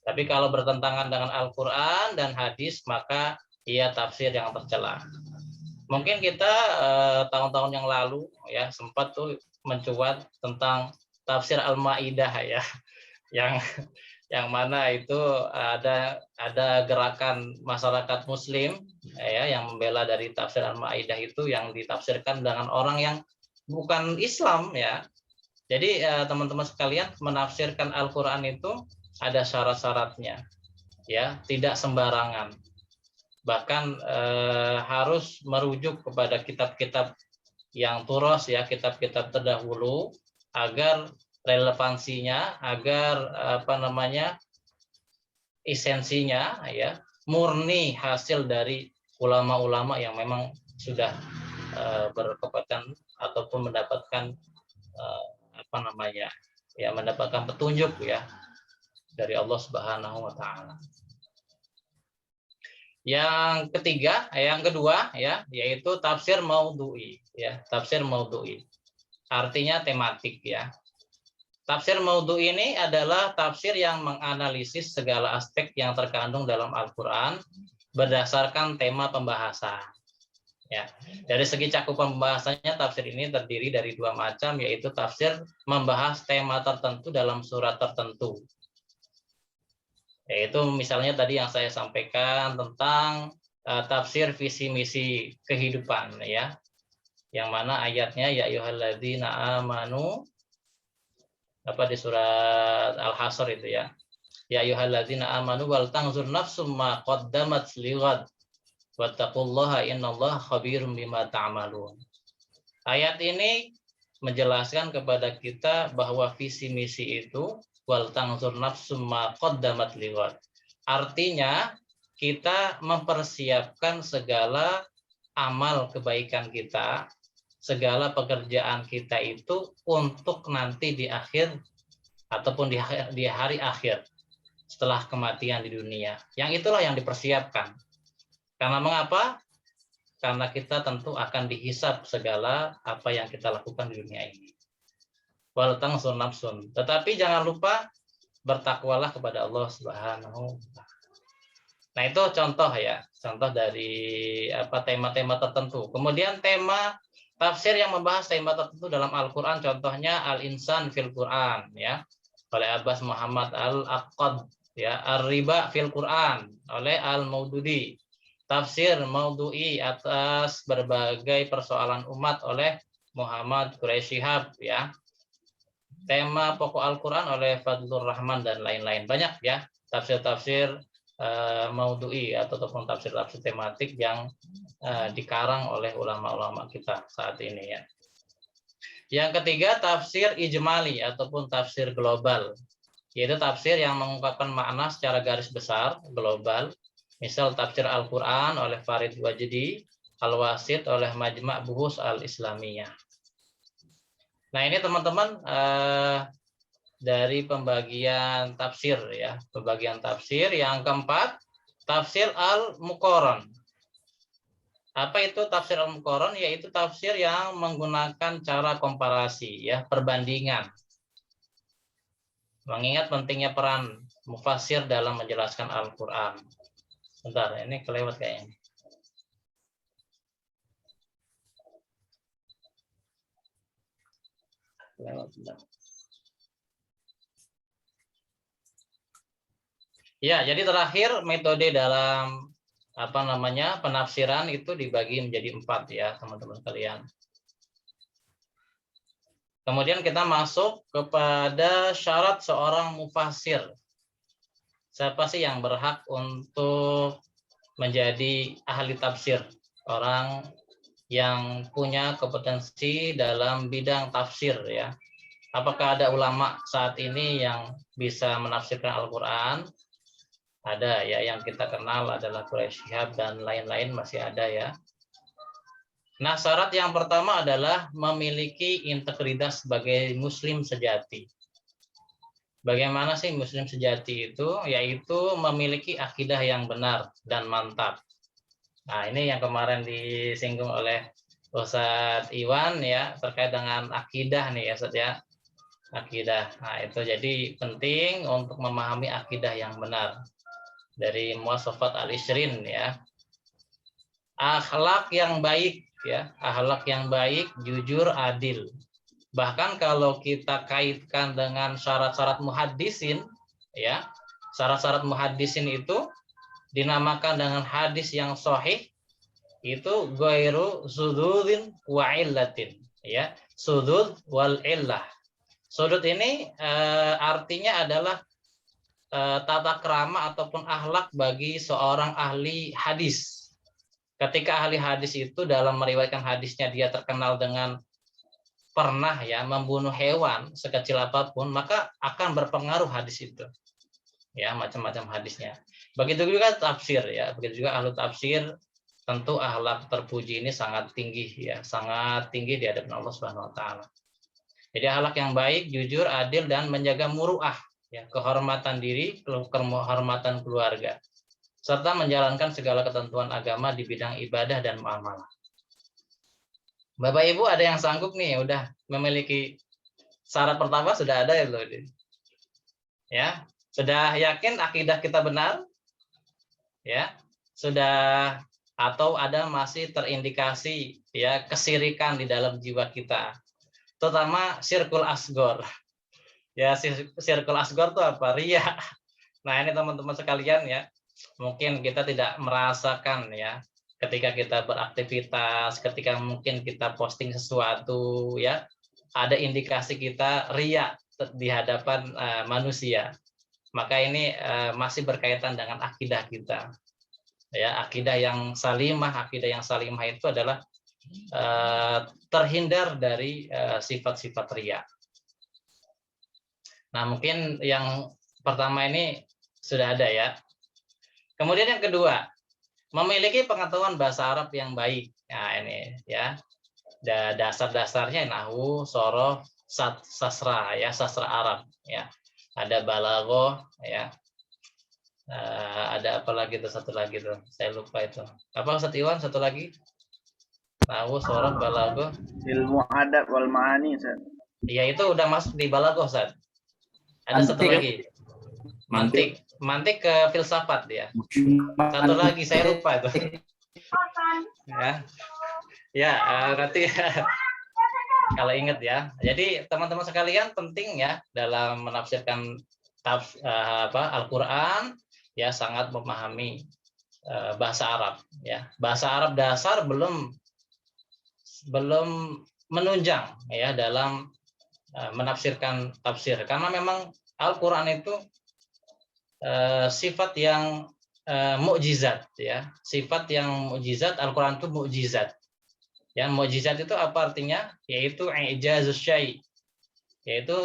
Tapi kalau bertentangan dengan Al-Qur'an dan hadis, maka ia tafsir yang tercela. Mungkin kita tahun-tahun yang lalu, ya, sempat tuh mencuat tentang tafsir Al-Maidah, ya, yang mana itu ada gerakan masyarakat Muslim, ya, yang membela dari tafsir Al-Maidah itu yang ditafsirkan dengan orang yang bukan Islam, ya. Jadi teman-teman sekalian, menafsirkan Al-Qur'an itu ada syarat-syaratnya, ya, tidak sembarangan. Bahkan harus merujuk kepada kitab-kitab yang turos, ya, kitab-kitab terdahulu, agar relevansinya, agar esensinya, ya, murni hasil dari ulama-ulama yang memang sudah berkekuatan ataupun mendapatkan mendapatkan petunjuk, ya, dari Allah Subhanahu wa taala. Yang kedua, ya, yaitu tafsir maudhu'i, ya, tafsir maudhu'i. Artinya tematik, ya. Tafsir maudhu'i ini adalah tafsir yang menganalisis segala aspek yang terkandung dalam Al-Qur'an berdasarkan tema pembahasan. Ya, dari segi cakupan pembahasannya, tafsir ini terdiri dari dua macam, yaitu tafsir membahas tema tertentu dalam surat tertentu. Yaitu misalnya tadi yang saya sampaikan tentang tafsir visi misi kehidupan, ya. Yang mana ayatnya ya ayyuhalladzina amanu, di surat Al-Hasr itu, ya. Ya ayyuhalladzina amanu wal tanzur nafsum ma qaddamat lighad wattaqullaha innallaha khabirum bima ta'malun. Ayat ini menjelaskan kepada kita bahwa visi misi itu wal tanzur nafsum ma qaddamat lighad. Artinya kita mempersiapkan segala amal kebaikan kita, segala pekerjaan kita itu untuk nanti di akhir ataupun di hari akhir setelah kematian di dunia. Yang itulah yang dipersiapkan. Karena mengapa? karena kita tentu akan dihisab segala apa yang kita lakukan di dunia ini. Wal tangsun nafsun. Tetapi jangan lupa bertakwalah kepada Allah Subhanahu wa Ta'ala. Nah, itu contoh ya, contoh dari tema-tema tertentu. Kemudian tema tafsir yang membahas tema tertentu dalam Al-Qur'an, contohnya Al-Insan fil Qur'an ya, oleh Abbas Muhammad Al-Aqad ya, Ar-Riba fil Qur'an oleh Al-Maududi, tafsir Maudhu'i atas berbagai persoalan umat oleh Muhammad Quraisy Shihab ya. Tema pokok Al-Qur'an oleh Fadlur Rahman dan lain-lain. Banyak ya tafsir-tafsir Maudhu'i ataupun tafsir-tafsir tematik yang dikarang oleh ulama-ulama kita saat ini ya. Yang ketiga, tafsir ijmali ataupun tafsir global, yaitu tafsir yang mengungkapkan makna secara garis besar global. Misal tafsir Al-Qur'an oleh Farid Wajdi, Al-Wasit oleh Majma' Buhus Al-Islamiyah. Nah, ini teman-teman dari pembagian tafsir ya, pembagian tafsir. Yang keempat, tafsir Al-Muqarran. Apa itu tafsir Al-Muqarran? Yaitu tafsir yang menggunakan cara komparasi ya, perbandingan. Mengingat pentingnya peran mufassir dalam menjelaskan Al-Qur'an. Bentar, ini kelewat kayaknya. Ya, jadi terakhir metode dalam penafsiran itu dibagi menjadi 4 ya, teman-teman sekalian. Kemudian kita masuk kepada syarat seorang mufassir. Siapa sih yang berhak untuk menjadi ahli tafsir? Orang yang punya kompetensi dalam bidang tafsir ya. Apakah ada ulama saat ini yang bisa menafsirkan Al-Qur'an? Ada ya, yang kita kenal adalah Quraisy Shihab dan lain-lain masih ada ya. Nah, syarat yang pertama adalah memiliki integritas sebagai muslim sejati. Bagaimana sih muslim sejati itu? Yaitu memiliki akidah yang benar dan mantap. Nah, ini yang kemarin disinggung oleh Ustadz Iwan ya, terkait dengan akidah nih ya, Ustadz ya. Akidah. Nah, itu jadi penting untuk memahami akidah yang benar. Dari Muwasafat Al-Ishrin ya. Akhlak yang baik ya, akhlak yang baik, jujur, adil. Bahkan kalau kita kaitkan dengan syarat-syarat muhaddisin ya, syarat-syarat muhaddisin itu dinamakan dengan hadis yang sahih, itu ghairu sududin wa illatin ya, sudud wal illah. Sudud ini artinya adalah tata krama ataupun akhlak bagi seorang ahli hadis. Ketika ahli hadis itu dalam meriwayatkan hadisnya dia terkenal dengan pernah ya membunuh hewan sekecil apapun, maka akan berpengaruh hadis itu. Ya, macam-macam hadisnya. Begitu juga tafsir ya, begitu juga ahli tafsir, tentu akhlak terpuji ini sangat tinggi ya, sangat tinggi di hadapan Allah Subhanahu wa taala. Jadi akhlak yang baik, jujur, adil dan menjaga muruah ya, kehormatan diri, kehormatan keluarga, serta menjalankan segala ketentuan agama di bidang ibadah dan muamalah. Bapak Ibu ada yang sanggup nih, udah memiliki syarat pertama sudah ada ya, ya, sudah yakin akidah kita benar, ya, sudah, atau ada masih terindikasi ya kesirikan di dalam jiwa kita, terutama syirkul asgor. Ya, syirkul asgor itu apa? Ria. Nah, ini teman-teman sekalian ya, mungkin kita tidak merasakan ya, ketika kita beraktivitas, ketika mungkin kita posting sesuatu ya, ada indikasi kita ria di hadapan manusia. Maka ini masih berkaitan dengan akidah kita. Ya, akidah yang salimah itu adalah terhindar dari sifat-sifat ria. Nah, mungkin yang pertama ini sudah ada ya. Kemudian yang kedua, memiliki pengetahuan bahasa Arab yang baik. Nah, ini ya. Dasar-dasarnya nahwu, shoroh, sastra ya, sastra Arab ya. Ada balaghah ya. Ada apa lagi tuh, satu lagi tuh. Saya lupa itu. Apa Ustaz Iwan satu lagi? Nahwu, sorof, balaghah. Ilmu adab wal ma'ani, Ustaz. Ya itu udah masuk di balaghah, Ustaz. Ada satu lagi. Mantik. Mantik ke filsafat ya. Satu lagi saya lupa itu. Ya, nanti kalau ingat ya. Jadi teman-teman sekalian penting ya dalam menafsirkan Al-Qur'an ya, sangat memahami bahasa Arab ya. Bahasa Arab dasar belum menunjang ya dalam menafsirkan tafsir, karena memang Al-Qur'an itu sifat yang mukjizat ya. Sifat yang mukjizat, Al-Qur'an itu mukjizat. Yang mukjizat itu apa artinya? Yaitu i'jazus syai', yaitu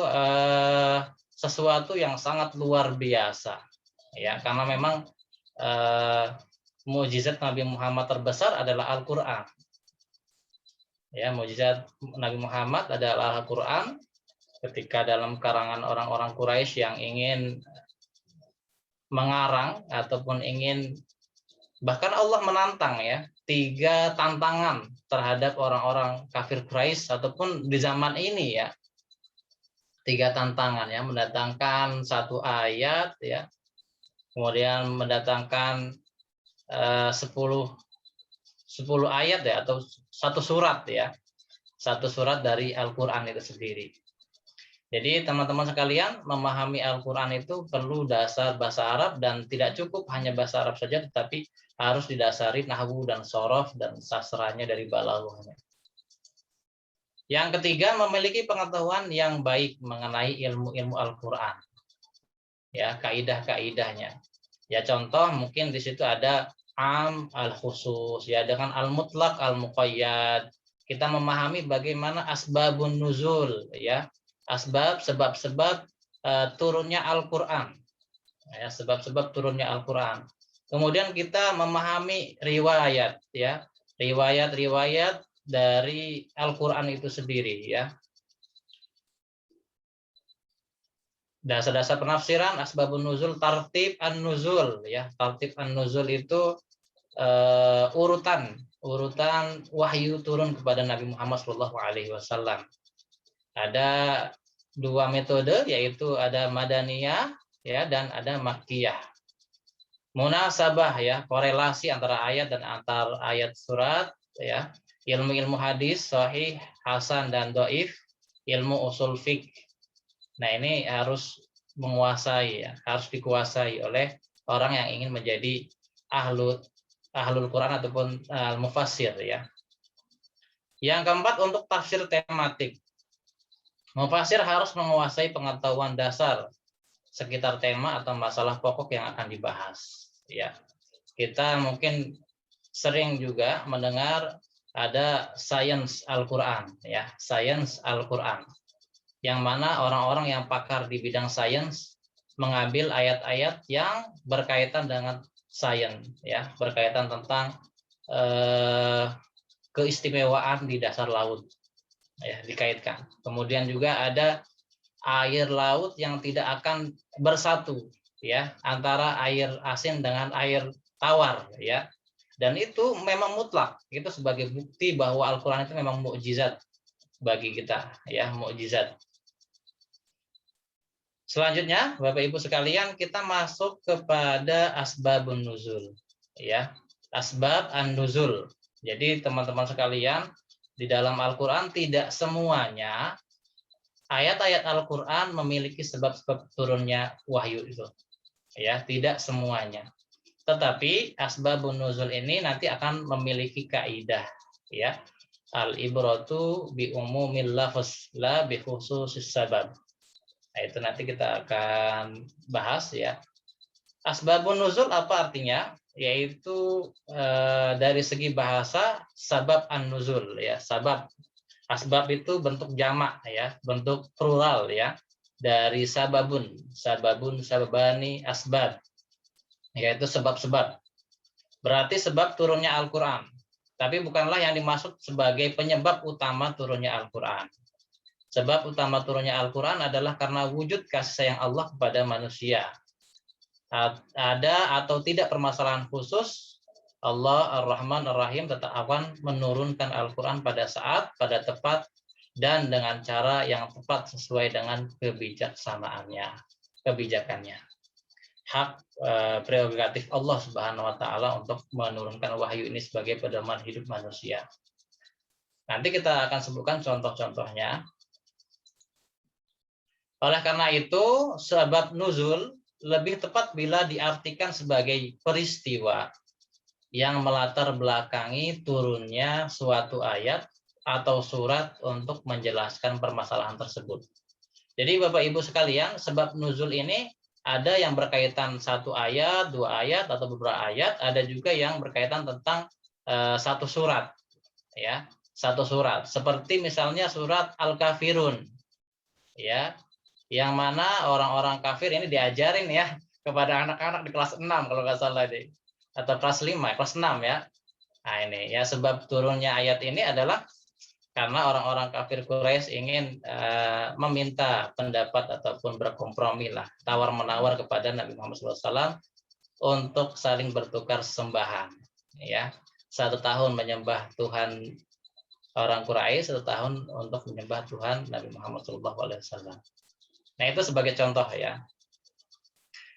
sesuatu yang sangat luar biasa ya, karena memang mukjizat Nabi Muhammad terbesar adalah Al-Qur'an. Ya, mukjizat Nabi Muhammad adalah Al-Qur'an. Ketika dalam karangan orang-orang Quraisy yang ingin mengarang ataupun ingin, bahkan Allah menantang ya, 3 tantangan terhadap orang-orang kafir Quraisy ataupun di zaman ini ya. 3 tantangan ya, mendatangkan 1 ayat ya, kemudian mendatangkan 10 ayat ya, atau 1 surat ya, 1 surat dari Al-Qur'an itu sendiri. Jadi teman-teman sekalian, memahami Al-Qur'an itu perlu dasar bahasa Arab, dan tidak cukup hanya bahasa Arab saja, tetapi harus didasari nahwu dan sorof dan sastranya dari balaghahnya. Yang ketiga, memiliki pengetahuan yang baik mengenai ilmu-ilmu Al-Qur'an. Ya, kaidah-kaidahnya. Ya, contoh mungkin di situ ada am, al-khusus, ya, dengan al-mutlaq, al-muqayyad. Kita memahami bagaimana asbabun nuzul ya. Sebab-sebab turunnya Al-Qur'an. Ya, sebab-sebab turunnya Al-Qur'an. Kemudian kita memahami riwayat ya. Riwayat-riwayat dari Al-Qur'an itu sendiri ya. Dasar-dasar penafsiran, asbabun nuzul, tartib an-nuzul ya. Tartib an-nuzul itu urutan wahyu turun kepada Nabi Muhammad SAW. Ada 2 metode, yaitu ada madaniyah ya dan ada makkiyah. Munasabah ya, korelasi antara ayat dan antar ayat surat ya. Ilmu-ilmu hadis sahih, hasan dan dhaif, ilmu usul fiqh. Nah, ini harus menguasai ya, harus dikuasai oleh orang yang ingin menjadi ahlul Quran ataupun al-mufassir ya. Yang keempat, untuk tafsir tematik. Mufassir harus menguasai pengetahuan dasar sekitar tema atau masalah pokok yang akan dibahas ya. Kita mungkin sering juga mendengar ada sains Al-Qur'an ya, sains Al-Qur'an, yang mana orang-orang yang pakar di bidang sains mengambil ayat-ayat yang berkaitan dengan sains ya, berkaitan tentang keistimewaan di dasar laut ya, dikaitkan. Kemudian juga ada air laut yang tidak akan bersatu ya, antara air asin dengan air tawar ya. Dan itu memang mutlak, itu sebagai bukti bahwa Al-Qur'an itu memang mukjizat bagi kita ya, mukjizat. Selanjutnya, Bapak Ibu sekalian, kita masuk kepada asbabun nuzul ya. Asbab an-nuzul. Jadi teman-teman sekalian, di dalam Al-Qur'an tidak semuanya ayat-ayat Al-Qur'an memiliki sebab-sebab turunnya wahyu itu. Ya, tidak semuanya. Tetapi asbabun nuzul ini nanti akan memiliki kaidah ya. Al-ibratu bi umumil lafz la bi khususis sabab. Nah, itu nanti kita akan bahas ya. Asbabun nuzul apa artinya? Yaitu dari segi bahasa sabab an-nuzul ya, sabab. Asbab itu bentuk jamak ya, bentuk plural ya, dari sababun, sababani, asbab, yaitu sebab-sebab. Berarti sebab turunnya Al-Qur'an, tapi bukanlah yang dimaksud sebagai penyebab utama turunnya Al-Qur'an. Sebab utama turunnya Al-Qur'an adalah karena wujud kasih sayang Allah kepada manusia. Ada atau tidak permasalahan khusus Allah Ar-Rahman Ar-Rahim tetap akan menurunkan Al-Quran pada saat, pada tepat, dan dengan cara yang tepat sesuai dengan kebijakannya. Hak prerogatif Allah Subhanahu wa taala untuk menurunkan wahyu ini sebagai pedoman hidup manusia. Nanti kita akan sebutkan contoh-contohnya. Oleh karena itu, sebab nuzul lebih tepat bila diartikan sebagai peristiwa yang melatar belakangi turunnya suatu ayat atau surat untuk menjelaskan permasalahan tersebut. Jadi Bapak Ibu sekalian, sebab nuzul ini ada yang berkaitan satu ayat, dua ayat, atau beberapa ayat, ada juga yang berkaitan tentang satu surat, ya, satu surat. Seperti misalnya surat Al-Kafirun, ya, yang mana orang-orang kafir ini diajarin ya kepada anak-anak di kelas 6 kalau nggak salah deh, atau kelas 5, kelas 6 ya. Nah ini ya, sebab turunnya ayat ini adalah karena orang-orang kafir Quraisy ingin meminta pendapat ataupun berkompromi lah, tawar-menawar kepada Nabi Muhammad SAW untuk saling bertukar sembahan. Ya, 1 tahun menyembah Tuhan orang Quraisy, 1 tahun untuk menyembah Tuhan Nabi Muhammad SAW. Nah itu sebagai contoh ya.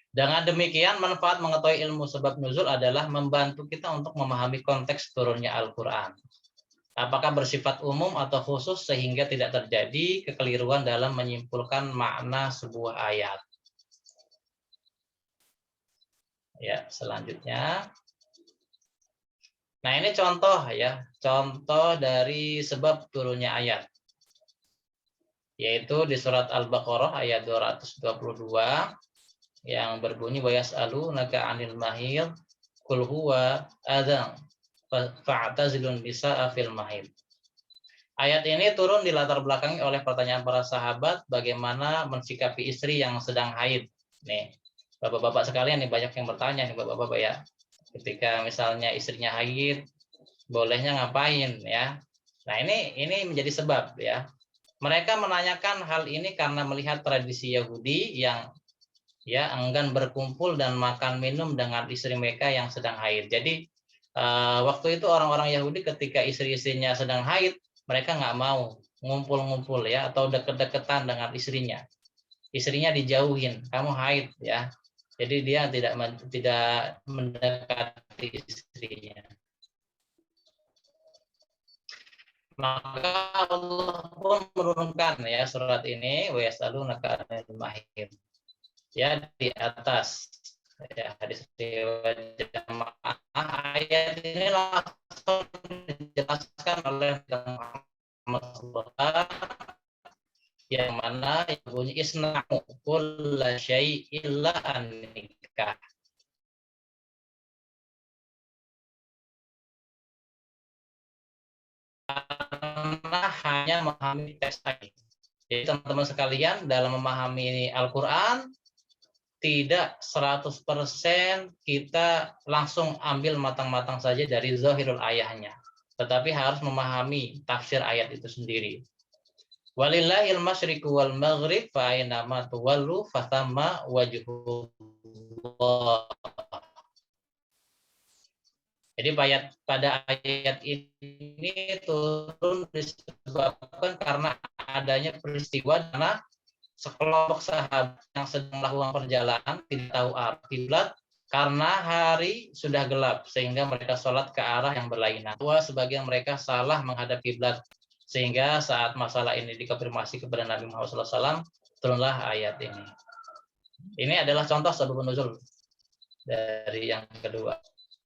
Dengan demikian, manfaat mengetahui ilmu sebab nuzul adalah membantu kita untuk memahami konteks turunnya Al-Quran. Apakah bersifat umum atau khusus sehingga tidak terjadi kekeliruan dalam menyimpulkan makna sebuah ayat. Ya, selanjutnya. Nah, ini contoh ya, contoh dari sebab turunnya ayat. Yaitu di surat Al-Baqarah ayat 222 yang berbunyi wa yas'alunaka 'anil mahid qul huwa adzan fa'tazilun nisaa fil mahid. Ayat ini turun dilatar belakangi oleh pertanyaan para sahabat bagaimana mensikapi istri yang sedang haid. Nih, Bapak-bapak sekalian nih, banyak yang bertanya nih Bapak-bapak ya. Ketika misalnya istrinya haid, bolehnya ngapain ya? Nah, ini menjadi sebab ya. Mereka menanyakan hal ini karena melihat tradisi Yahudi yang ya enggan berkumpul dan makan minum dengan istri mereka yang sedang haid. Jadi waktu itu orang-orang Yahudi ketika istri-istrinya sedang haid, mereka nggak mau ngumpul-ngumpul ya atau deket-deketan dengan istrinya. Istrinya dijauhin, kamu haid ya. Jadi dia tidak mendekati istrinya. Maka Allah pun menurunkan ya surat ini wa yas'alunaka 'anil mahid. Ya di atas ya hadis riwayat jamaah, ayat ini langsung dijelaskan oleh Muhammad yang mana bunyi isna'u kulla syai'in illa an-nikah. Karena hanya memahami teks ayat. Jadi teman-teman sekalian, dalam memahami Al-Quran tidak 100% kita langsung ambil matang-matang saja dari zahirul ayahnya, tetapi harus memahami tafsir ayat itu sendiri. Walillahil masyriqu wal maghrib fa aina ma tuwallu fathamma wajhullah. Jadi pada ayat ini turun disebabkan karena adanya peristiwa karena sekelompok sahabat yang sedang melakukan perjalanan tidak tahu arah kiblat karena hari sudah gelap sehingga mereka sholat ke arah yang berlainan. Sebagian mereka salah menghadap kiblat sehingga saat masalah ini dikonfirmasi kepada Nabi Muhammad SAW turunlah ayat ini. Ini adalah contoh sababun nuzul dari yang kedua.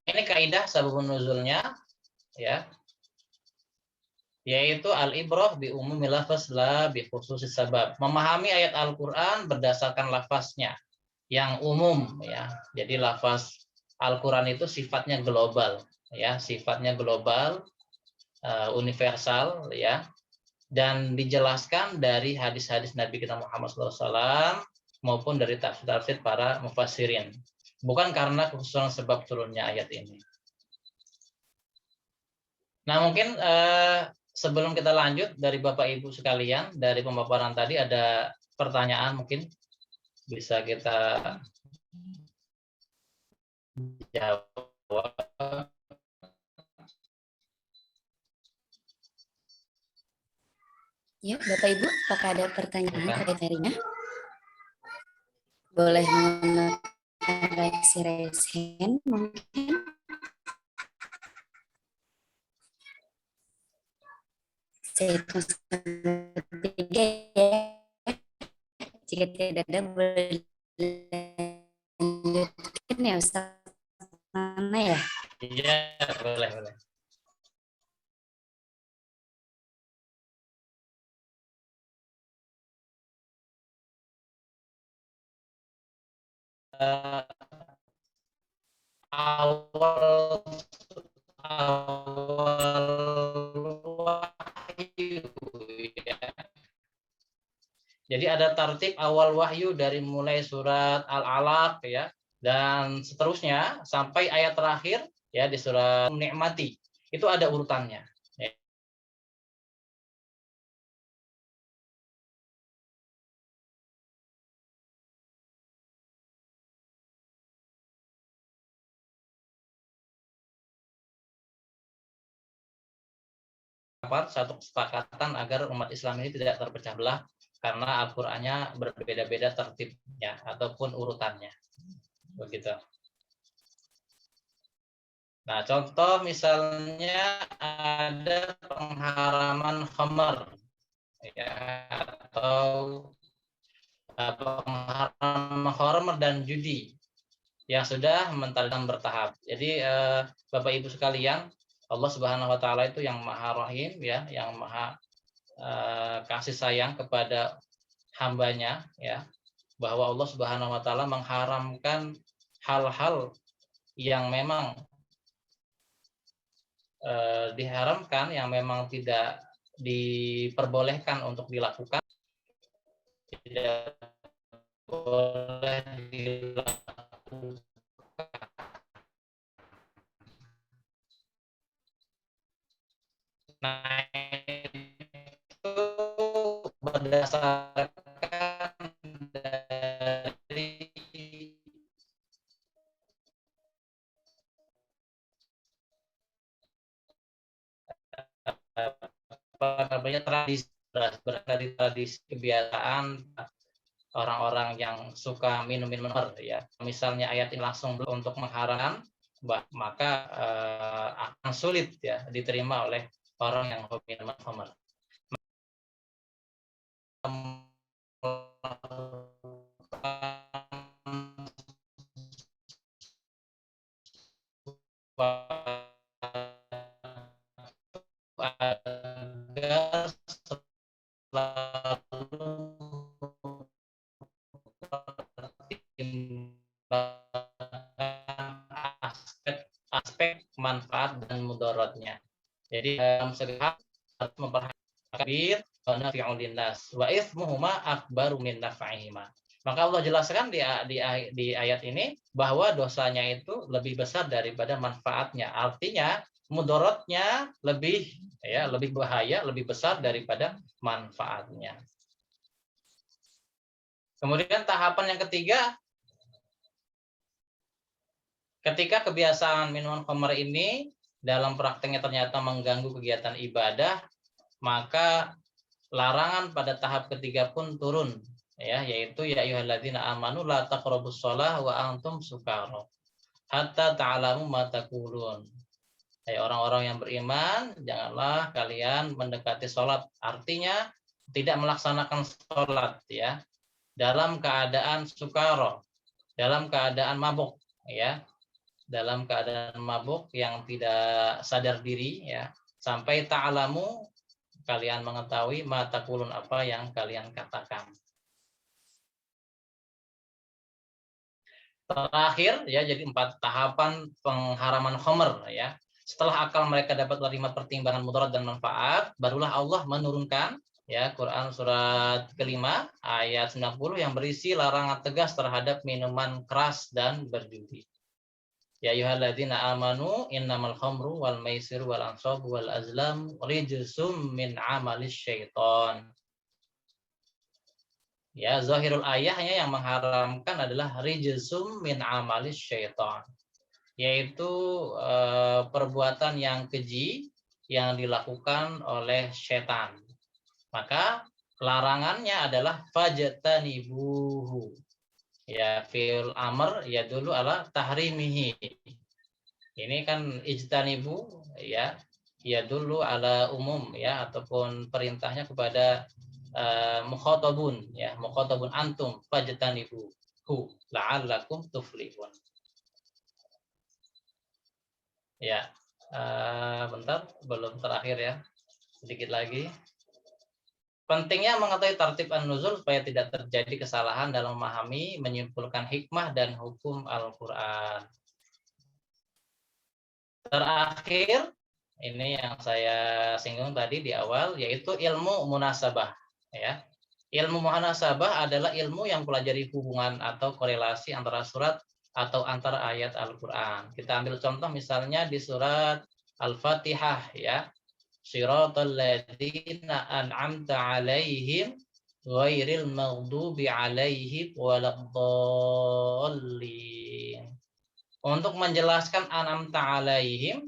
Ini kaidah sababun nuzulnya ya, yaitu al-ibrah bi umumil lafaz la bi khususis sabab. Memahami ayat Al-Qur'an berdasarkan lafaznya yang umum ya. Jadi lafaz Al-Qur'an itu sifatnya global ya, sifatnya global, universal ya, dan dijelaskan dari hadis-hadis Nabi kita Muhammad SAW maupun dari tafsir-tafsir para mufassirin. Bukan karena kekhususan sebab turunnya ayat ini. Nah mungkin sebelum kita lanjut dari Bapak Ibu sekalian, dari pemaparan tadi ada pertanyaan mungkin bisa kita jawab. Ya, Bapak Ibu, apakah ada pertanyaan Silakan. terkait materinya? Boleh menggunakan raise hand mungkin. Saya hitung sampai 3 ya. Jika tidak ada, boleh dilanjutkan ya Ustaz. Mana ya? Iya, boleh, boleh. Awal wahyu ya. Jadi ada tertib awal wahyu dari mulai surat Al-Alaq ya dan seterusnya sampai ayat terakhir ya di surat Nikmati. Itu ada urutannya. Ya. Satu kesepakatan agar umat Islam ini tidak terpecah belah karena Al-Qur'annya berbeda-beda tertibnya ataupun urutannya. Begitu. Nah, contoh misalnya ada pengharaman khamar ya atau pengharaman khamar dan judi yang sudah mentadam bertahap. Jadi Bapak Ibu sekalian, Allah Subhanahu wa taala itu yang Maha Rahim ya, yang Maha kasih sayang kepada hambanya ya, bahwa Allah Subhanahu wa taala mengharamkan hal-hal yang memang diharamkan, yang memang tidak diperbolehkan untuk dilakukan, tidak boleh dilakukan. Nah, itu berdasarkan dari apa namanya tradisi, dari tradisi kebiasaan orang-orang yang suka minum-minum ya. Misalnya ayat ini langsung untuk mengharamkan, maka akan sulit ya diterima oleh orang yang hobi minum khamar. Agar selalu aspek manfaat dan mudaratnya. Jadi dalam segala harus memperhatikan nafi'un linnas wa itsmuhuma akbaru min naf'ihima. Maka Allah jelaskan di ayat ini bahwa dosanya itu lebih besar daripada manfaatnya. Artinya mudaratnya lebih bahaya, lebih besar daripada manfaatnya. Kemudian tahapan yang ketiga, ketika kebiasaan minuman khamar ini dalam prakteknya ternyata mengganggu kegiatan ibadah, maka larangan pada tahap ketiga pun turun ya, yaitu ya ayyuhalladzina amanu la taqrabus shalah wa antum sukara hatta ta'lamu ma taqulun. Hai orang-orang yang beriman, janganlah kalian mendekati sholat. Artinya tidak melaksanakan sholat ya dalam keadaan sukaro, dalam keadaan mabuk ya, dalam keadaan mabuk yang tidak sadar diri ya, sampai ta'lamu kalian mengetahui mata kulun apa yang kalian katakan. Terakhir ya, jadi 4 tahapan pengharaman khamr ya. Setelah akal mereka dapat menerima pertimbangan mudarat dan manfaat, barulah Allah menurunkan ya Quran surat kelima ayat 90 yang berisi larangan tegas terhadap minuman keras dan berjudi. Ya ayyuhalladzina amanu innamal khamru wal maisiru wal ansabu wal azlam rijsum min amalis syaiton. Ya, zahirul ayahnya yang mengharamkan adalah rijsum min amalis syaiton, yaitu perbuatan yang keji yang dilakukan oleh setan. Maka larangannya adalah fajtanibuhu. Ya, fi'il amr ya dulu ala tahrimihi. Ini kan ijtanibu ya dulu ala umum ya, ataupun perintahnya kepada mukhatabun ya, mukhatabun antum fajtanibu la'allakum tuflihun. Ya, bentar, belum terakhir ya, sedikit lagi. Pentingnya mengetahui tartib an-nuzul supaya tidak terjadi kesalahan dalam memahami, menyimpulkan hikmah dan hukum Al-Quran. Terakhir, ini yang saya singgung tadi di awal, yaitu ilmu munasabah. Ya. Ilmu munasabah adalah ilmu yang pelajari hubungan atau korelasi antara surat atau antara ayat Al-Quran. Kita ambil contoh misalnya di surat Al-Fatihah ya. Shiratal ladzina an'amta 'alaihim ghairil maghdubi 'alaihim waladdallin. Untuk menjelaskan an'amta 'alaihim,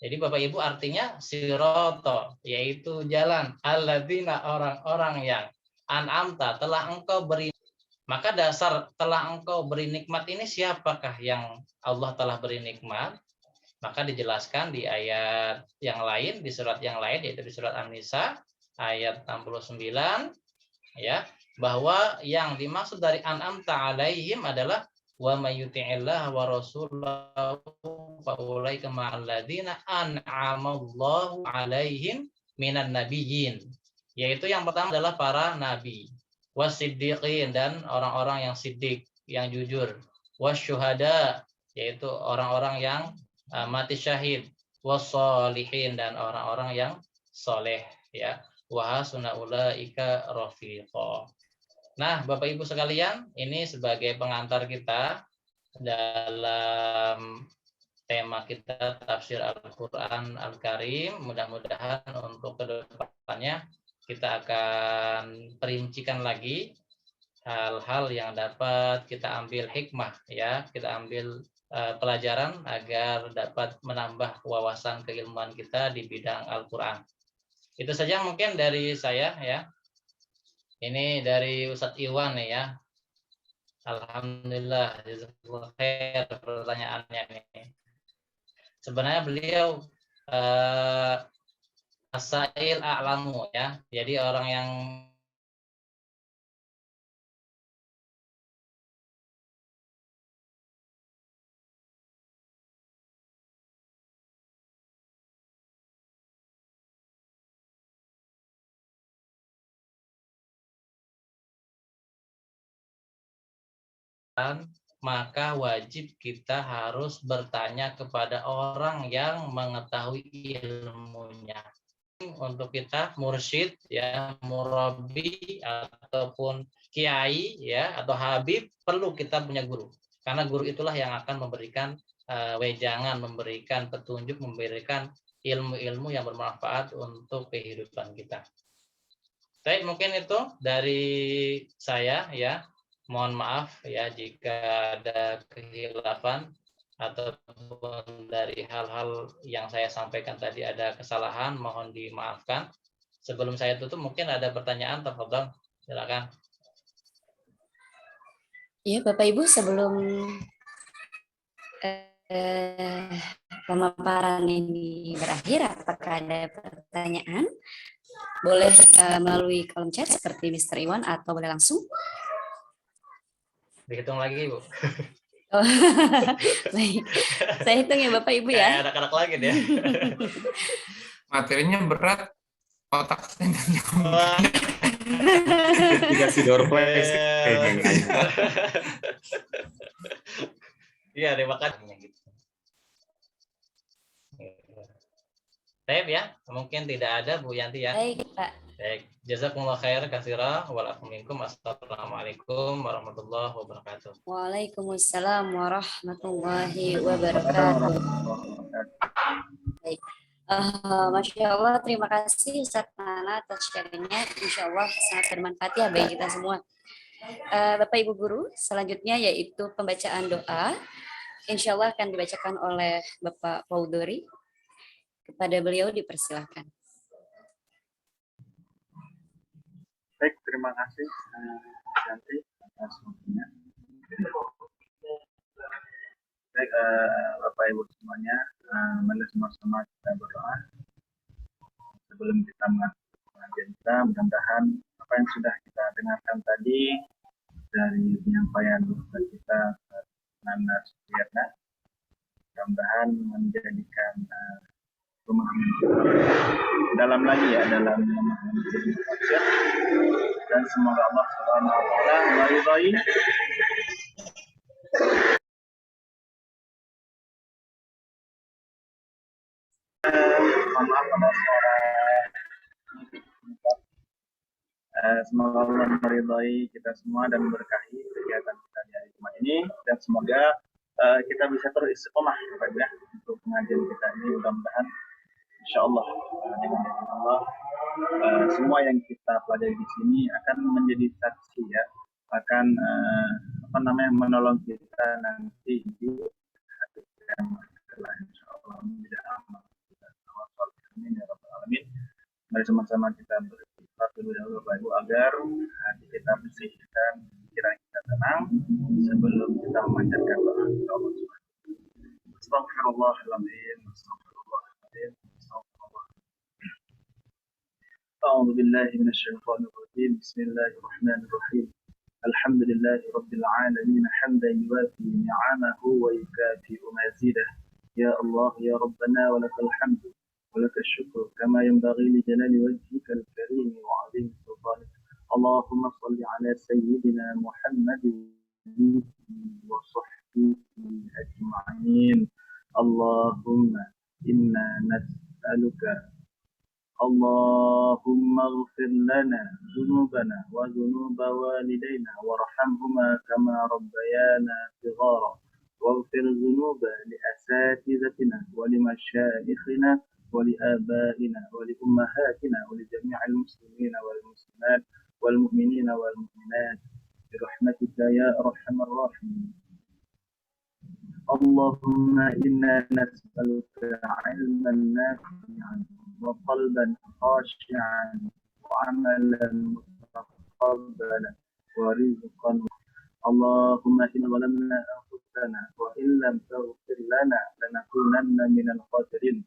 jadi Bapak Ibu artinya sirata, yaitu jalan, alladzina orang-orang yang an'amta telah engkau beri. Maka dasar telah engkau beri nikmat ini siapakah yang Allah telah beri nikmat? Maka dijelaskan di ayat yang lain, di surat yang lain, yaitu di surat An-Nisa ayat 69 ya, bahwa yang dimaksud dari an'amta 'alaihim adalah wa may yuti'illah wa rasulahu fa ulaika ma'al ladzina an'amallahu 'alaihim minan nabiyyin, yaitu yang pertama adalah para nabi, wasiddiqin dan orang-orang yang siddiq, yang jujur, wasyuhada yaitu orang-orang yang mati syahid, wassolihin dan orang-orang yang soleh ya, wa hasuna ulaika rafiqa. Nah, Bapak Ibu sekalian, ini sebagai pengantar kita dalam tema kita tafsir Al-Qur'an Al-Karim. Mudah-mudahan untuk kedepannya kita akan perincikan lagi hal-hal yang dapat kita ambil hikmah ya, kita ambil pelajaran agar dapat menambah wawasan keilmuan kita di bidang Al-Quran. Itu saja mungkin dari saya ya. Ini dari Ustadz Iwan ya. Alhamdulillah, jazakallahu khair pertanyaannya ini. Sebenarnya beliau asail a'lamu ya. Jadi orang yang maka wajib kita harus bertanya kepada orang yang mengetahui ilmunya. Untuk kita mursyid ya, murabi ataupun kiai ya atau habib, perlu kita punya guru. Karena guru itulah yang akan memberikan wejangan, memberikan petunjuk, memberikan ilmu-ilmu yang bermanfaat untuk kehidupan kita. Baik, mungkin itu dari saya ya. Mohon maaf ya jika ada kekhilafan ataupun dari hal-hal yang saya sampaikan tadi ada kesalahan, mohon dimaafkan. Sebelum saya tutup mungkin ada pertanyaan, tafadhol, silakan. Ya, Bapak Ibu, sebelum pemaparan ini berakhir, apakah ada pertanyaan? Boleh melalui kolom chat seperti Mr. Iwan atau boleh langsung? Dihitung lagi, Bu. Oh, baik. Saya hitung ya Bapak Ibu ya. Kayak anak-anak lagi deh. Materinya berat, otak saya nggak nyambung. Dikasih door prize. Iya, terima kasih. Baik ya, mungkin tidak ada Bu Yanti ya. Baik, Pak. Baik, jazakumullah khair katsira wa lakum minkum. Assalamualaikum warahmatullahi wabarakatuh. Waalaikumsalam warahmatullahi wabarakatuh. Baik. Masya Allah, terima kasih Ustaz Nana atas sharingnya. Insya Allah sangat bermanfaat ya bagi kita semua. Bapak Ibu Guru, selanjutnya yaitu pembacaan doa. Insya Allah akan dibacakan oleh Bapak Paudori. Kepada beliau dipersilahkan. terima kasih Yanti atas waktunya. Baik, Bapak Ibu semuanya, mari sama-sama kita berdoa sebelum kita mengakhiri pengajian kita. Mudah-mudahan apa yang sudah kita dengarkan tadi dari penyampaian Ustaz kita Nana Suyatna, mudah-mudahan menjadikan pemahaman kita dalam lagi ya, dalam memahami tafsir, dan semoga Allah Subhanahu wa taala meridai semoga Allah meridai kita semua dan memberkahi kegiatan kita di hari Jumat ini, dan semoga kita bisa terus istiqomah ya untuk pengajian kita ini. Mudah-mudahan insyaallah dengan izin Allah semua yang kita pelajari di sini akan menjadi saksi ya, akan menolong kita nanti di hari kiamat kelak insyaallah menjadi amal kita. Amin ya rabbal alamin. Mari sama-sama kita beristighfar terlebih dahulu Bapak Ibu agar hati kita bersih dan pikiran kita tenang sebelum kita memanjatkan doa kepada Allah Subhanahu wa taala. Astagfirullahaladzim. Astagfirullahaladzim. أعوذ بالله من الشيطان الرجيم. بسم الله الرحمن الرحيم. الحمد لله رب العالمين حمدا يوافي نعمه ويكافئ مزيده. يا الله يا ربنا ولك الحمد ولك الشكر كما ينبغي لجلال وجهك الكريم وعظيم سلطانك. اللهم صل على سيدنا محمد وصحبه أجمعين. اللهم إنا نسألك اللهم اغفر لنا ذنوبنا وذنوب والدينا وارحمهما كما ربيانا صغارا، واغفر الذنوب لأساتذتنا ولمشايخنا ولآبائنا ولأمهاتنا ولجميع المسلمين والمسلمات والمؤمنين والمؤمنات برحمتك يا أرحم الراحمين. اللهم إنا نسألك علما نافعا وقلبا خاشعا وعملا متقبلا ورزقا. اللهم إن ظلمنا أنفسنا وإن لم تغفر لنا لنكونن من الخاسرين.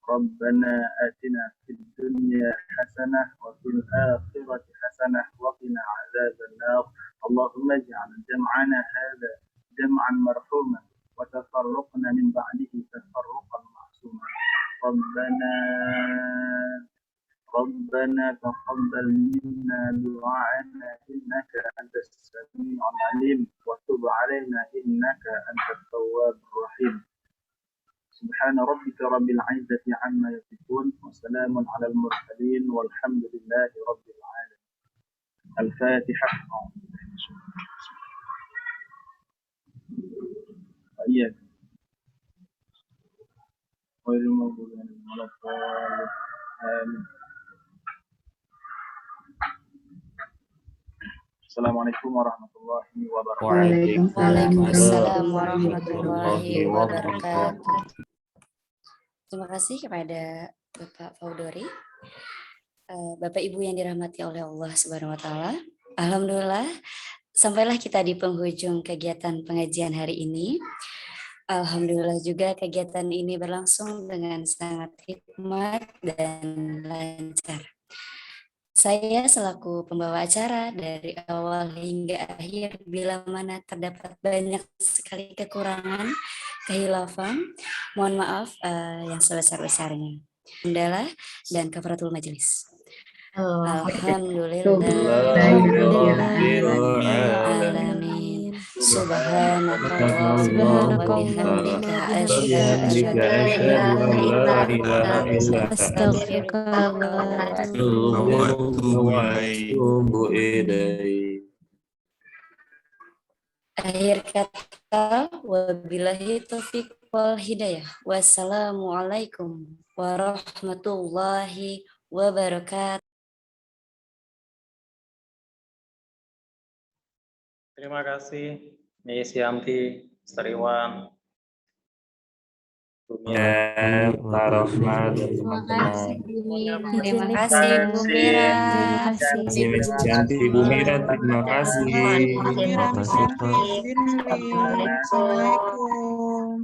ربنا آتنا في الدنيا حسنة وفي الآخرة حسنة وقنا عذاب النار. اللهم اجعل جمعنا هذا جمعا مرحوما وتفرقنا من بعده تفرقا معصوما. ربنا تقبل منا دعاءنا إنك أنت السميع العليم وتب علينا إنك أنت التواب الرحيم. سبحان ربك رب العزة عما يصفون وسلام على المرسلين والحمد لله رب العالمين. الفاتحة. وإياك غير المغضوب عليهم ولا الضالين. آمين. Assalamualaikum warahmatullahi wabarakatuh. Waalaikumsalam warahmatullahi wabarakatuh. Terima kasih kepada Bapak Faudori. Bapak Ibu yang dirahmati oleh Allah Subhanahu wa taala. Alhamdulillah sampailah kita di penghujung kegiatan pengajian hari ini. Alhamdulillah juga kegiatan ini berlangsung dengan sangat hikmat dan lancar. Saya selaku pembawa acara dari awal hingga akhir, bila mana terdapat banyak sekali kekurangan, kehilafan, mohon maaf yang sebesar-besarnya. Alhamdulillah dan kafaratul majelis. Alhamdulillahirrahmanirrahim. Subhanallah wa bihamdika asyhadu an la ilaha illa anta astaghfiruka wa atubu ilaik. Akhir kata, wabillahi taufiq wal hidayah. Wassalamualaikum warahmatullahi wabarakatuh. Terima kasih Miss Yanti, Mr. Iwan, Ya, Pak Rohmat dan Terima teman-teman. kasih. Terima kasih Bu Mira. Si Miss Cantik, Ibu Mira, terima kasih. Terima kasih, Pak.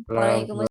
Waalaikumsalam.